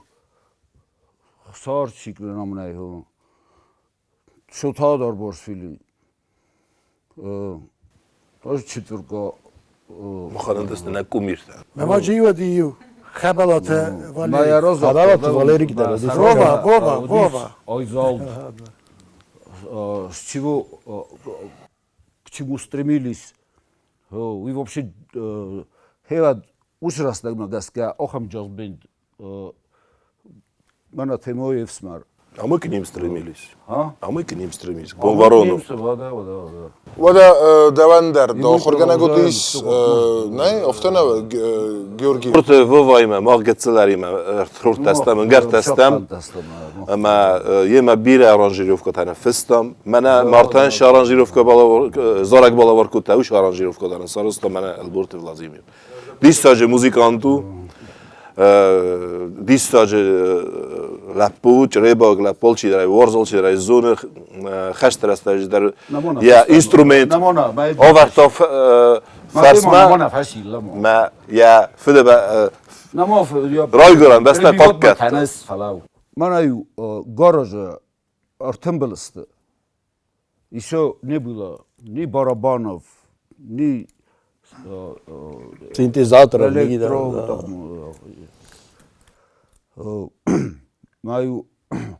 Сарчик намнай ho. Шотадар Борсфили. Тоже четверка. مخالندست نکومیرته مواجهی و دیو خبلات Моя роза. Адават Валерий Гитара. Вова. Айзал. С чего, к чему стремились. И вообще, хевад ужасно нагаска, охам джазбенд. Мана Темоев смар. А мы к ним стремились. А? А мы к ним стремились. К Бонварону. Да. Вада давандер до хоргана годис не офтена Георгий. Порте вовайме, маргецелариме, труртестам, гертестам. اما یه ما بیر ارانجیروف کتن فستم من مارتنش ارانجیروف که بالا زارک بالا ور کته وش ارانجیروف کتن سارست من البرت ولازیمیر دیستاج موزیکانتو دیستاج لپوچ ریباگ لپول چی داره ورزل چی داره زون خشت رستاج داره یا اینسترومنت آورتاف فرسما ما یا فده با رای گران بسته پاکت Манаю гаража Артембелста еще не было ни барабанов, ни Синтезатор. Маю,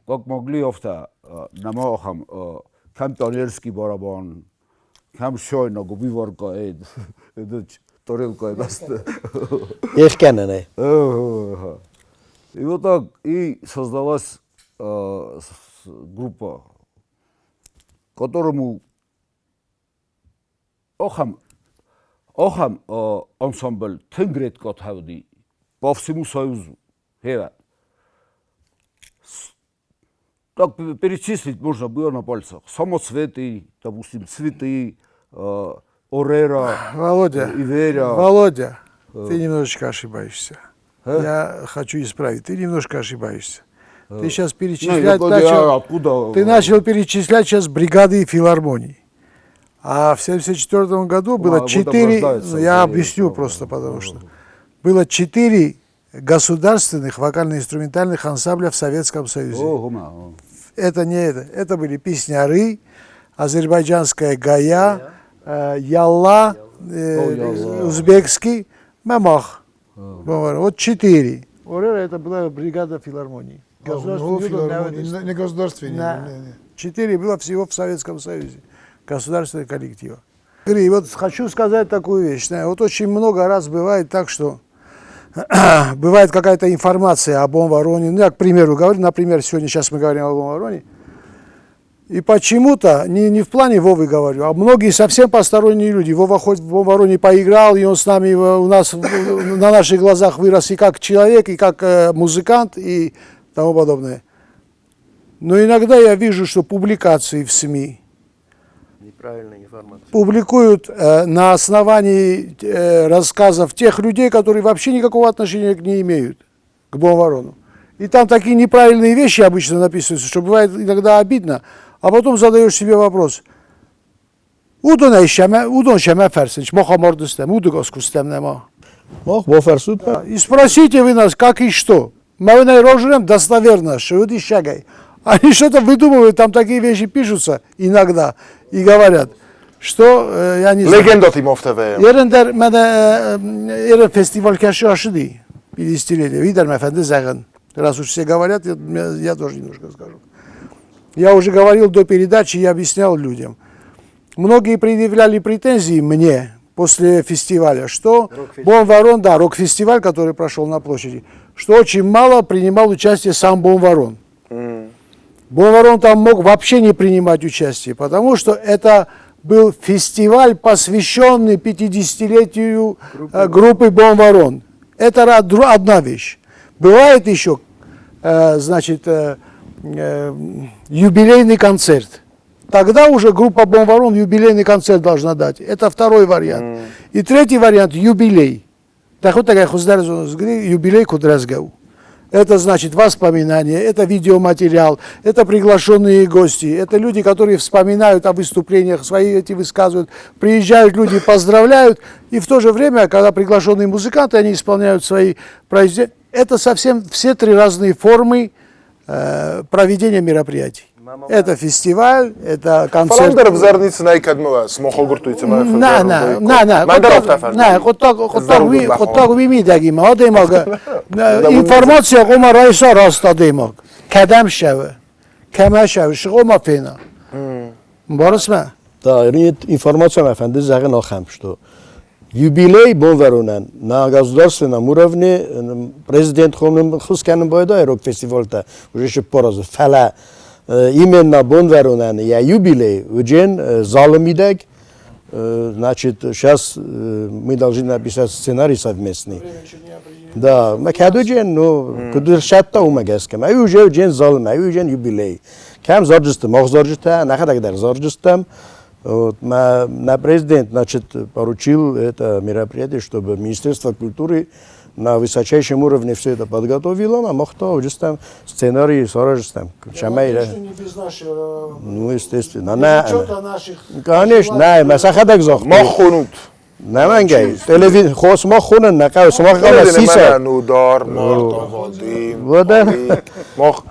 как могли офта намахам кампионерский барабан, кам шойна губиварка тарелка баста. Ехкенене. И вот так и создалась группа, которому Охам ансамбль Тенгрет Катхауди по всему Союзу. Так перечислить можно было на пальцах. Самоцветы, допустим, цветы, Орера, Володя, Иверя. Володя, ты немножечко ошибаешься. Я хочу исправить. Ты немножко ошибаешься. Ты сейчас перечислять начал. Откуда? Ты начал перечислять сейчас бригады и филармонии. А в 1974 году было вот 4, оброждается, я да, объясню да, просто потому что, было 4 государственных вокально-инструментальных ансамбля в Советском Союзе. Это не это. Это были песняры, азербайджанская гая, ялла, узбекский, мамах. Вот 4. Орера это была бригада филармонии. Не государственный. 4 было всего в Советском Союзе. Государственных коллективов. И вот хочу сказать такую вещь. Вот очень много раз бывает так, что бывает какая-то информация об Бонвароне. Ну, я, к примеру, говорю, например, сейчас мы говорим о Бонвароне. И почему-то, не в плане Вовы говорю, а многие совсем посторонние люди. Вова хоть в Бонвароне поиграл, и он с нами, у нас на наших глазах вырос и как человек, и как музыкант, и тому подобное. Но иногда я вижу, что публикации в СМИ Неправильная информация. публикуют на основании рассказов тех людей, которые вообще никакого отношения не имеют к Бонварону. И там такие неправильные вещи обычно написываются, что бывает иногда обидно. А потом задаешь себе вопрос. Удон шеме ферсенч, мохамордыстем, удогоскустем нема. Ох, боферсут. И спросите вы нас, как и что. Мы рожем достоверно, что вы шагай. Они что-то выдумывают, там такие вещи пишутся иногда и говорят, что я не знаю. Легенда Тимофтове. Ерен фестиваль кеши ашиди, 50-летие. Видер мефенде зэгэн. Раз уж все говорят, я тоже немножко скажу. Я уже говорил до передачи, я объяснял людям. Многие предъявляли претензии мне после фестиваля, что Бон-Ворон, да, рок-фестиваль, который прошел на площади, что очень мало принимал участие сам Бон-Ворон. Бон-Ворон там мог вообще не принимать участие, потому что это был фестиваль, посвященный 50-летию группы Бон-Ворон. Это одна вещь. Бывает еще, значит, юбилейный концерт. Тогда уже группа Бон-Ворон юбилейный концерт должна дать. Это второй вариант. И третий вариант – юбилей. Юбилей Кудразгау. Это значит воспоминания, это видеоматериал, это приглашенные гости, это люди, которые вспоминают о выступлениях, свои эти высказывают. Приезжают люди, поздравляют. И в то же время, когда приглашенные музыканты, они исполняют свои произведения. Это совсем все три разные формы проведения мероприятий. Это фестиваль, это концерт. Фаландер в Зарнице найкадмова, смохогуртуйте моя фаландер. Хотак вимидагим, адемаг информация гома райса раст адемаг. Кадам шаве, кама шаве, шгома фена. Барысма. Да, информация efendi zeggen ахам, что юбилей Бон-Ворона на государственном уровне президент Хомным Хусканем Бойда рок-фестиваль-то уже еще поразу фала. Именно Бон-Ворона я юбилей, уджен заломидек, значит, сейчас мы должны написать сценарий совместный. Да, мы кадуджен, ну, куда шатта умагескем, а уже уджен залом, а уджен юбилей. Кем заржистым, мог заржиста, нахадагдар заржистым. Вот, на президент, значит, поручил это мероприятие, чтобы Министерство культуры на высочайшем уровне все это подготовило, а мог то уже там сценарий сораж там. Ну, естественно. Конечно, мы сахадак зах. Махонут. Не мангай. Телевизор, хос махонен, на кого смахала сиса. Ну дар, Вадим. Вода. Мах.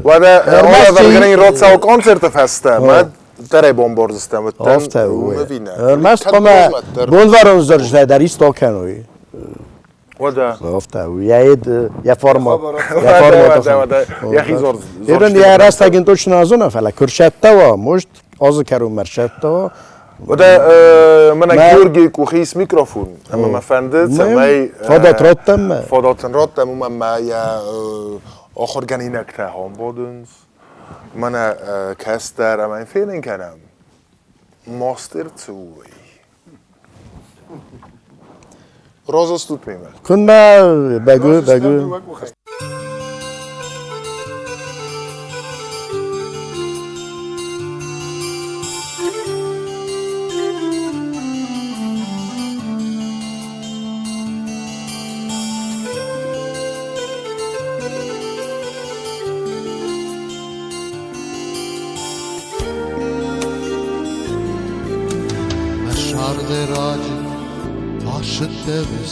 Вода. Оля вергенин ротсал концертов هستم. تره بمبارد استم. آفته اوه. ماست کما بونوارون زرجته در ایستال کنوی. ودا. آفته اوه. یا فرما. یا خیزار. ایران یا راست اگه توش نازونه فعلا کرشته و مشت آز کرم مرشته و. ودا من گورگی کوخیس میکروفون. اما مفندت سمی. فدات راتم. فداتن راتم و من یا آخر گنینک ته هم بودنس. من کستر اما این فیلم کنم ماستر توی راز استود میمه کن ما بگو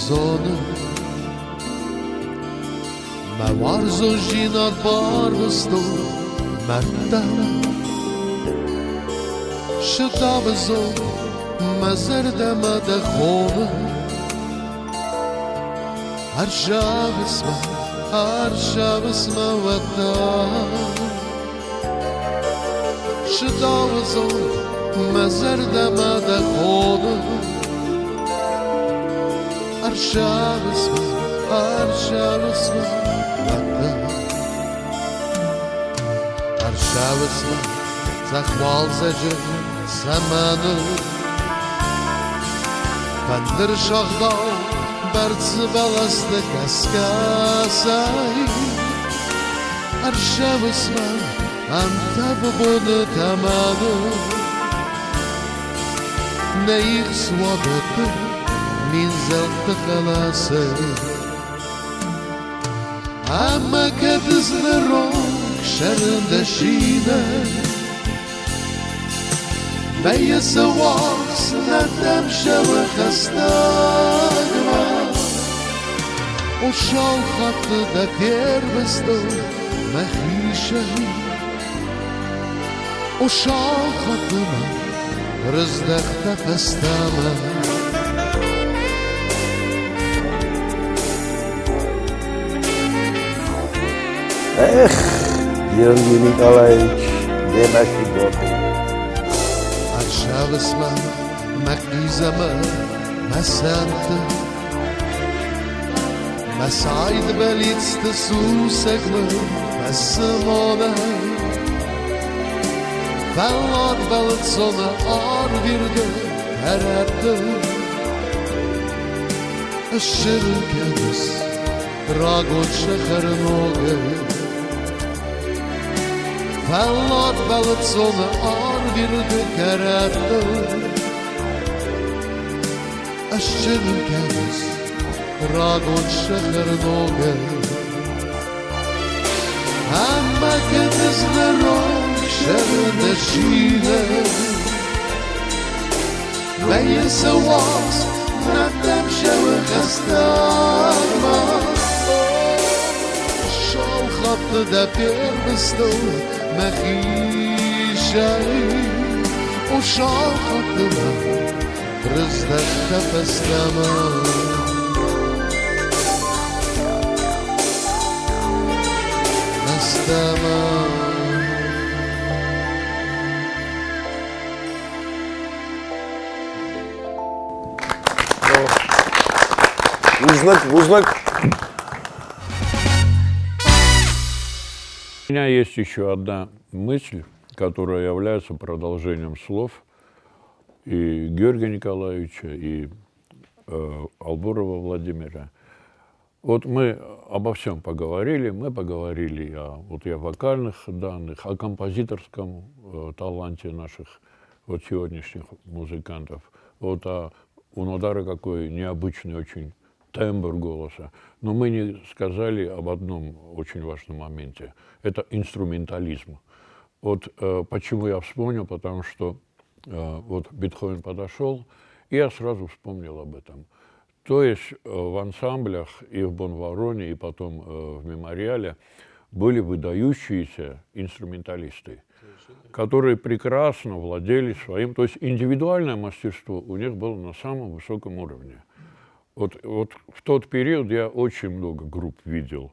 Zonu Ma varzo žinot barvasto Merta Šitabazo Ma zerdama da khona Arşavısma vata Šitabazo Ma zerdama da khona Arşavısma vata Arşavısma zahval zacı zamanı Bandır şahda barцы balastı kaskasay Arşavısma antabı bunu tamanı Ne их свободы من زلت خلاصي أما كدزن الروك شرم دشينا بيا سواق سندم شوى خستاقما وشال خط دا كير بستو مخيشة وشال خط ما رزدك تفستاما Георгий Николаевич, Демаши Горький. Arşavısma, makizama, Mesente Mesaid belitste susegme Messemone Vellat velet sona arvirde herette Şirkemiz Dragot şehernoge Vellat velet sona arvirde herette Şirkemiz Dragot şehernoge Ama kedizleron şerdeşine Meyse vaz Nadem şewe khastarma Şal khattı da permisto Mekhishay O şal khattı da Rızdak tepestama Nastama Вузник. У меня есть еще одна мысль, которая является продолжением слов и Георгия Николаевича, и Албурова Владимира. Вот мы обо всем поговорили, мы поговорили о вокальных данных, о композиторском таланте наших сегодняшних музыкантов, у Нодара какой необычный очень тембр голоса. Но мы не сказали об одном очень важном моменте. Это инструментализм. Почему я вспомнил? Потому что Бетховен подошел, и я сразу вспомнил об этом. То есть в ансамблях и в Бонвароне, и потом в Мемориале были выдающиеся инструменталисты, которые прекрасно владели своим, то есть индивидуальное мастерство у них было на самом высоком уровне. В тот период я очень много групп видел.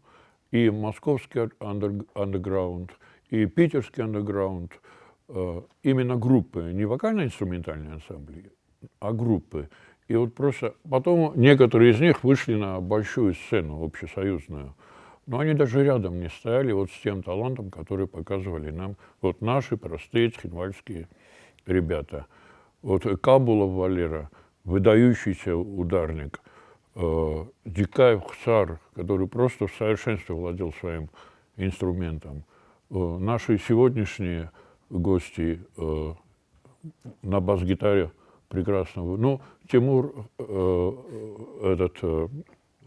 И московский андеграунд, и питерский андеграунд. Именно группы, не вокально-инструментальные ансамбли, а группы. И просто потом некоторые из них вышли на большую сцену общесоюзную. Но они даже рядом не стояли с тем талантом, который показывали нам наши простые цхинвальские ребята. Кабулов Валера, выдающийся ударник, Дикаев Хсар, который просто в совершенстве владел своим инструментом. Наши сегодняшние гости на бас-гитаре прекрасно. Тимур,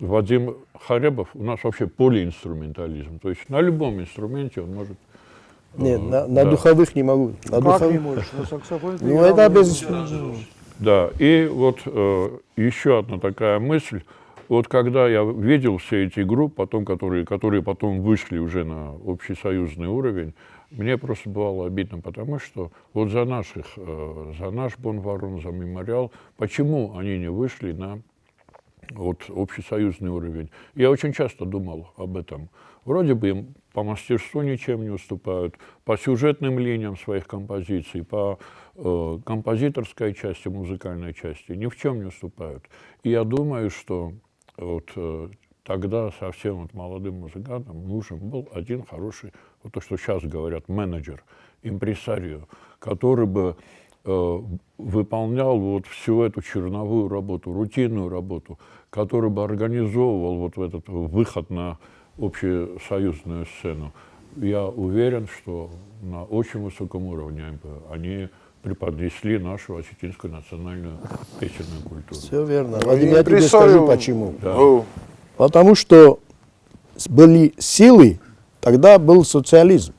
Вадим Харебов, у нас вообще полиинструментализм. То есть на любом инструменте он может... Нет, на духовых не могу. Не можешь? На саксофоне? Это без... Да, и еще одна такая мысль. Когда я видел все эти группы, которые потом вышли уже на общесоюзный уровень, мне просто бывало обидно, потому что за наш Бонварон, за Мемориал, почему они не вышли на общесоюзный уровень? Я очень часто думал об этом. Вроде бы им по мастерству ничем не уступают, по сюжетным линиям своих композиций, по композиторской части, музыкальной части ни в чем не уступают. И я думаю, что тогда совсем молодым музыкантам нужен был один хороший, то, что сейчас говорят, менеджер, импресарио, который бы выполнял всю эту черновую работу, рутинную работу, который бы организовывал этот выход на общесоюзную сцену. Я уверен, что на очень высоком уровне они преподнесли нашу осетинскую национальную песенную культуру. Все верно. Владимир, я тебе скажу почему. Да. Потому что были силы, тогда был социализм.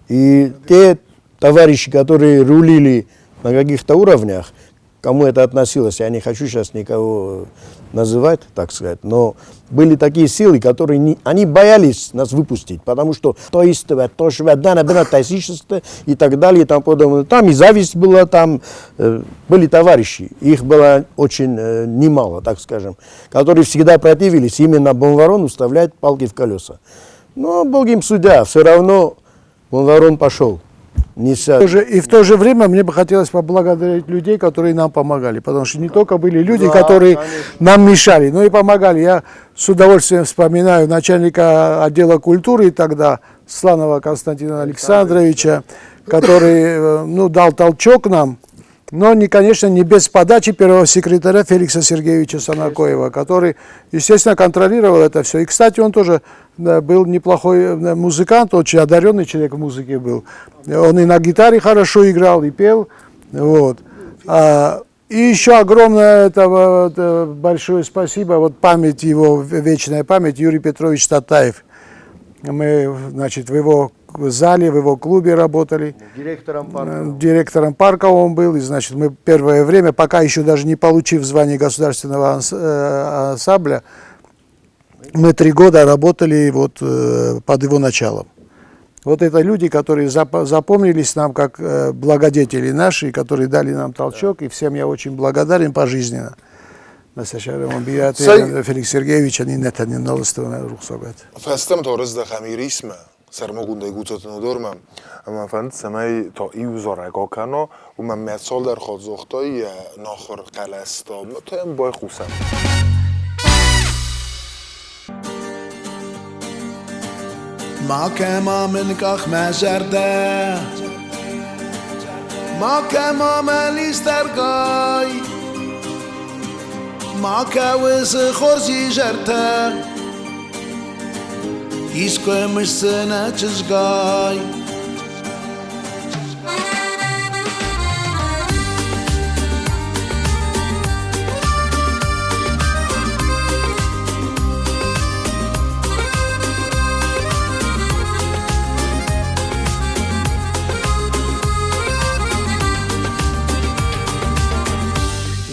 И те товарищи, которые рулили на каких-то уровнях, кому это относилось, я не хочу сейчас никого называть, так сказать, но были такие силы, которые они боялись нас выпустить, потому что то истовое, то шведане, тайсичество и так далее, и тому подобное. Там и зависть была, там были товарищи, их было очень немало, так скажем, которые всегда противились именно Бонварону вставлять палки в колеса. Но Бог им судья, все равно Бонварон пошел. И в то же время мне бы хотелось поблагодарить людей, которые нам помогали, потому что не только были люди, которые нам мешали, но и помогали. Я с удовольствием вспоминаю начальника отдела культуры тогда, Сланова Константина Александровича, который дал толчок нам, но, конечно, не без подачи первого секретаря Феликса Сергеевича Санакоева, который, естественно, контролировал это все. И, кстати, он тоже был неплохой музыкант, очень одаренный человек в музыке был. Он и на гитаре хорошо играл, и пел. Вот. И еще огромное большое спасибо, память его, вечная память, Юрий Петрович Татаев. Мы, значит, в его зале, в его клубе работали. Директором парка он был. И, значит, мы первое время, пока еще даже не получив звание государственного ансамбля, мы 3 года работали под его началом. Вот это люди, которые запомнились нам как благодетели наши, которые дали нам толчок. И всем я очень благодарен пожизненно. Феликс Сергеевич, они не налыстывали рухсогат. Фестем торез да хамирисме. Сармагундай гуцатну дормам. Ама фанд самай то иузора гокано, ума месол дар ход зохтой нахор қаласто. То ем бой хусам. ما كما من كخ ما جرده ما كما ماليس ترقاي ما كوز خورزي جرته يسكو مش سنة تشقاي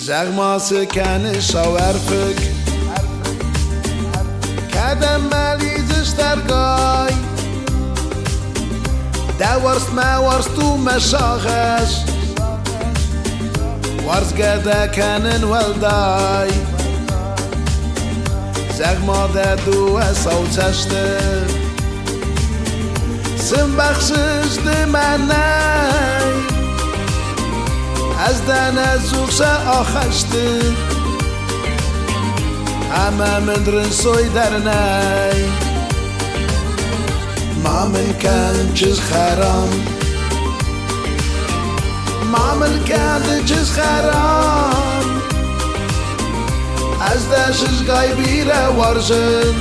زغماسه کنه شاورفک کدم ملیزش درگای دورست ما ورست تو مشاغش ورز گده کنن ولدای زغماده دو سوچشته سم بخشش دمنای از دن زوخش آخشته همه من رنسوی در نی ما من کن چیز خرام ما من کن چیز خرام از دشش گای بیره ورژن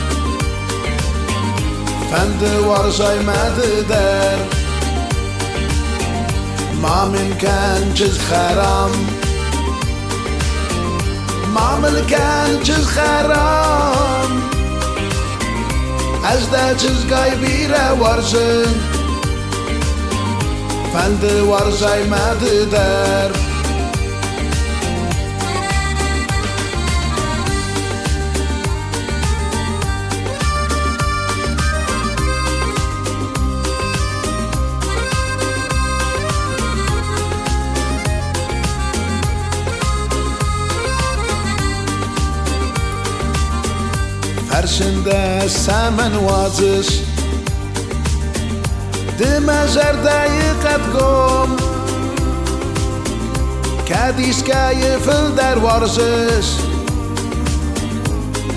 فند ورژای مده در ما من كان جز خرام ما من كان جز خرام أجدا جز قاي بيرا ورجن فند ورجاي ما تدار فرشنده سمن وازش دمجر دقیقت گم کدیش که فل در ورزش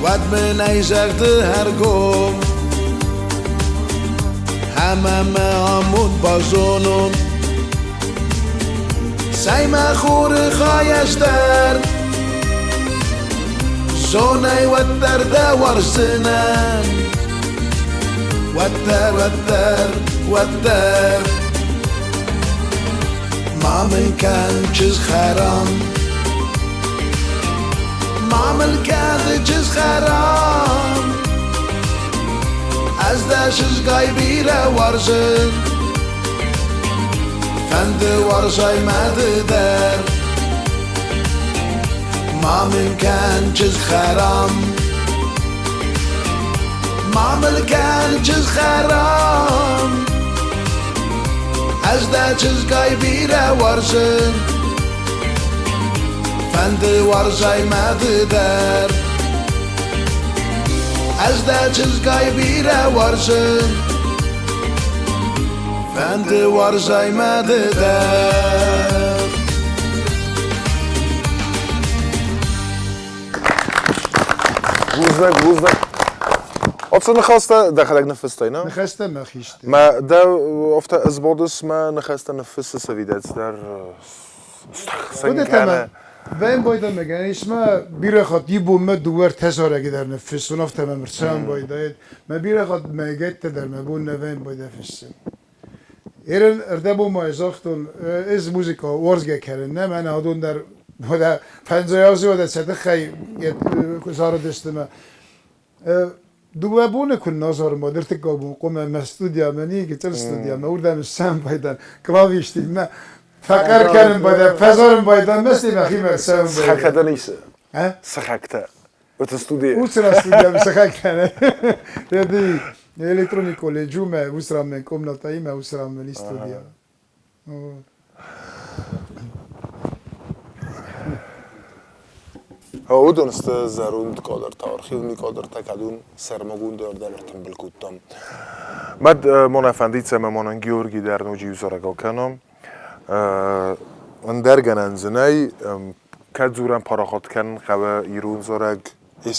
ود من ایزرد هر گم همه مامون بازونم سیم خور خایش در زوني وتر دور سنان وتر وتر وتر ما من كان جز خرام ما من كان جز خرام از داشش قاي بيرا ورزن فند ورزاي مددر ما من كان جز خرام ما من كان جز خرام از دا جز قاي بيرا ورزن فند ورزاي مددر از دا جز قاي بيرا ورزن بنده وارجای مددر وزنك أصلا نخاسته دخلك نفسته نه؟ نخسته مخیشته ما ده افت ازبادس ما نخاسته نفس سویدت در خودت ben boyda megan isma bir xat yibo me duvar tesara gider nefes und after me mersan boyda me bir xat me get der me bu neven boyda fessen erde bu ma zachtun is muzika warzge keren ne man adun der boyda penzoyazi boyda sete khay zar destme دوباره بونه کن نظر ما درت کابون قم مستودیا منی گیتار استودیا ما وردم سام بایدن کلاویشتی ما فکر کردم باید فزارم بایدن مثل مخیم سام بایدن سخکته نیست سخکته وقت استودیا وسر استودیا سخکته نه یادی الکترونیک لجومه وسرم من کم نتایی ما وسرم من استودیا او دونست زروند کادر تاریخی و میکادر تکادون سرمگون دارده برتن بالکوتام. بعد من افندیت سم من گیورگی در نوجی وزارگا کنم. من درگنن زنای کدزورم پاراخات کن خواه ایرون زارگ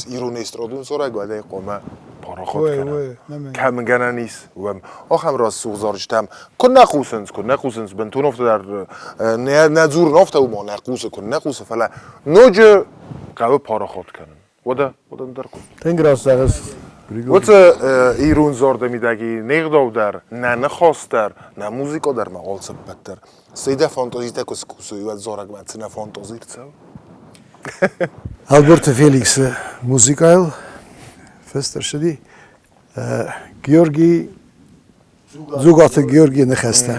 ایرون استرادون زارگ و دی قومه پاراخات کنم. کم گنن نیست و آخم راست سوزارجتم کن نخوسنز بنتون افت در نزور نفته و ما نخوسه کن نخوسه فلا نوجه قهوه پاراخات کنن ودا در کن Tengras sag'is. وقت ایرون زارده میدگی نقداو در نه نخواستر نه موزیکا در مقال سبتر سیده فانتازی تکس کوسوی و زارگ مدسینه فانتازی رسو Alberto Felix Muzikail Fester شدی Georgi زوگات Georgi نخسته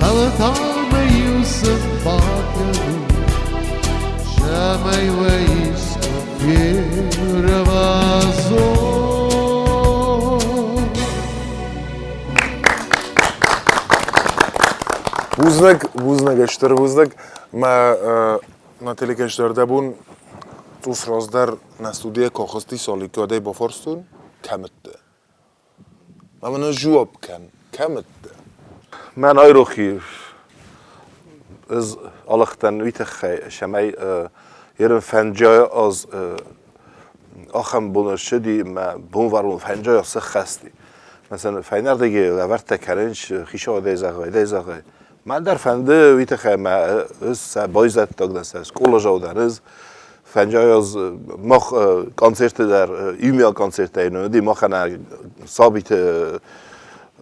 Ela tá meio Yusuf Bakır'ın Şamay ve İskafir Vazor Вузнак эштер вузнак ма на телекештerde бун тус раздар на студия кохости соли коде با فارستون کمته ما من جواب کن کمته من ayroxi از alachtan uitach شمای یرن فنجای از آخم بونشدی ما بون وارون فنجای از خستی مثلا فینر دیگه لورت کرنش خیشه دیزاغای من در فنده ویتخ ما از بایزت تاگدست است کلا جودن از فنجای از ما کنسرت در ایمیل کنسرت اینو دی ما خنا ثابت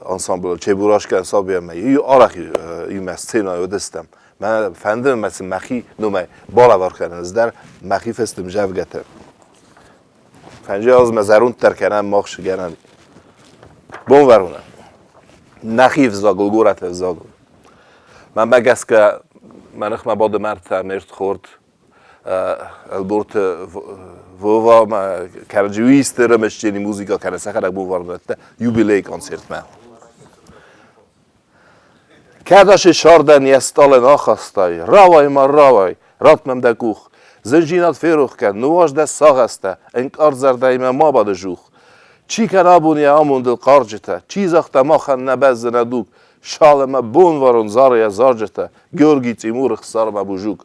انسامبل چبوراش کن ثابت ما ای آرخی ایمیل سینا دستم من فنده مثل مخی نومه بالا وار کردن از در مخی فستم جواب گته فنجای از مزارون ترکنم ماخش گرن بون ورونه نخیف زاگل گورت زاگل من بگس که منخ ما بعد مرد مرد خورد البرت ووا ما کرجویست رمشچینی موزیکا کنه سخر بو وارنته یوبیلی کنسرت من کداش شاردن یستال ناخستای راوای ما راوای راتمم دکوخ زنجینات فیروخ کن نواش دست ساغسته انکار زردای ما باد جوخ چی کن آبونی آمون دل قارجته چیز اخت ما خن نبز ندوک شال ما بون وارون زاره زارجته گرگی تیمور خسار ما بوجوک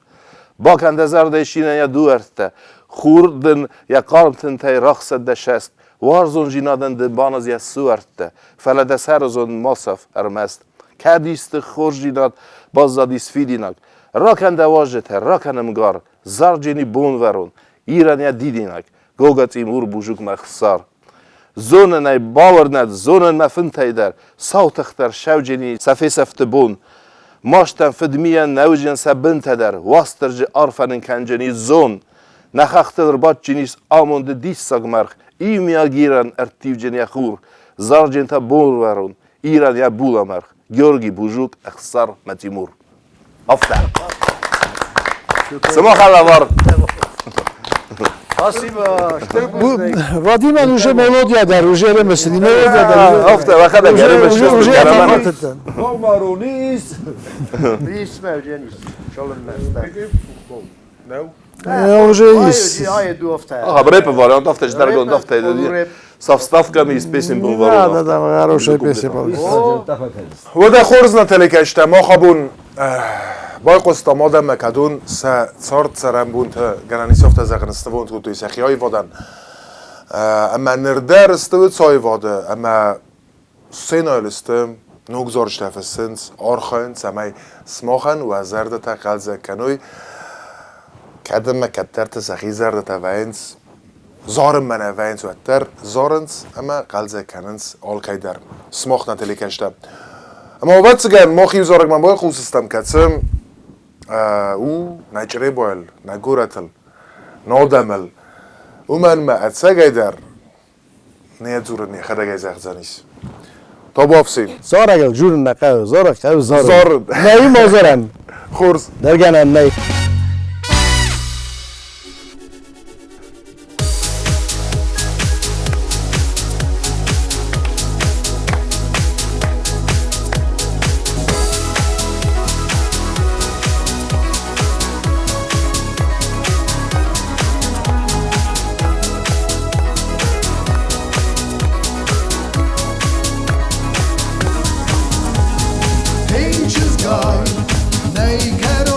باکنده زرده شینه یا دوارته خوردن یا قارمتن تای رخصت دشست وارزون جینادن دبانز یا سوارته فلده سرزون مصف ارمست کدیست خور جیناد باز زادیس فیدیناک راکنده واجته راکنمگار زار جینی بون وارون ایران یا دیدیناک گوگا تیمور بوجوک مخسار زونن ای باور ند زونن مفن تایدر صوت اختر شوجنی صفی سفت بون ماشتن فدمیان نوجن سبن تدر واسترج آرفنن کنجنی زون نخختر بات جنیس آمونده دیس ساگمرخ ایمیا گیرن ارتیو جنی خور زار جن تا بون ورون ایران یا بولا مرخ گیورگی بوجوک اخسار متیمور افتر سما خلوار Vadim уже melodiya der, уже remesini melodiya der. Hafta vakada gelmiş Уже Bomarunis. Nis mevcenis. Şolun mesta. Уже есть. Ay du hafta. Aha, rap variant hafta jdar gond hafta dedi. Со вставками из песен был ворон. Да, да, хорошая песня получилась. وده خورزنا تلکشته ما خبون بای قستا مادم مکدون سارت سرم بون تا گرانی سفت از اغنسته بون تو توی سخی های وادن اما نردر استوید سای واده اما سین آیلستم نوگزارش تفسنس آرخاین سمی سماخن و زرده تا قلزه کنوی کدم مکدتر تا سخی زرده تا وینس زارم منه وینس و اتر زارنس اما قلزه کننس آلکای در سماخ نتلکشته اما وقت سگن ما خیو زارگ من باید خوصستم کتسم او نجره بایل نگورتل نادمل او من ما اتسگای در نیت زورن نی خدگای زخزانیس تا بافسیم Zara jurun naqav zara qav zara. زار Neyi mozaran? خورز Derganan ney. Pinches guy, naked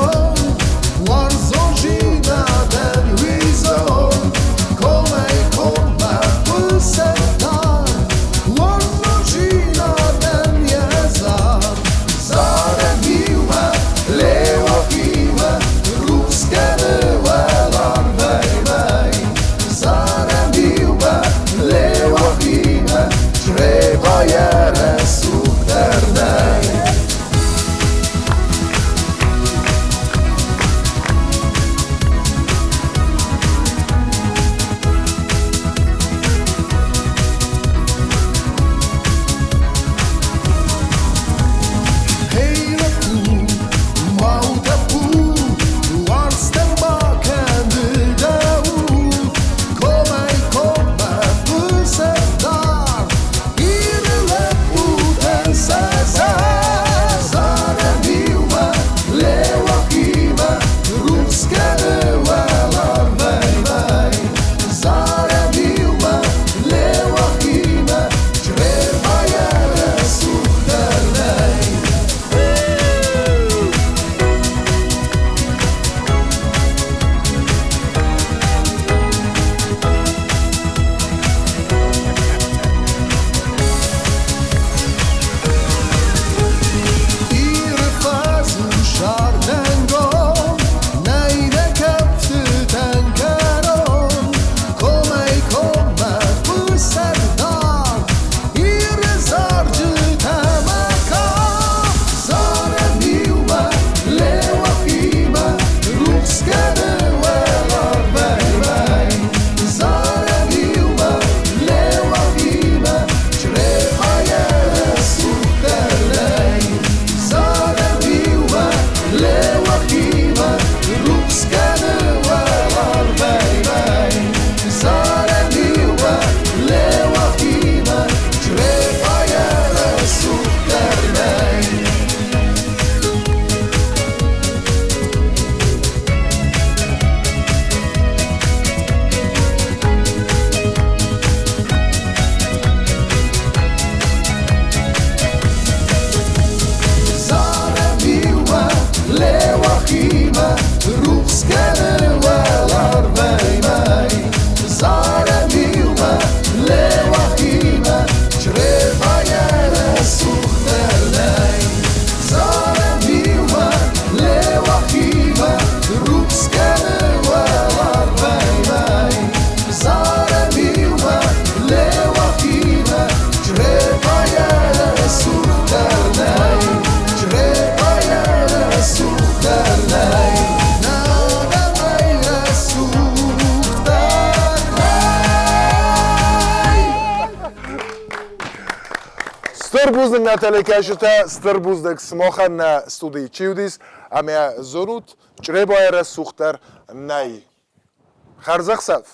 Stër buznik na telekashta, stër buznik smochen na studi chiudis, amia zonut, çrebaya suxtar nay. Xarzaq saf.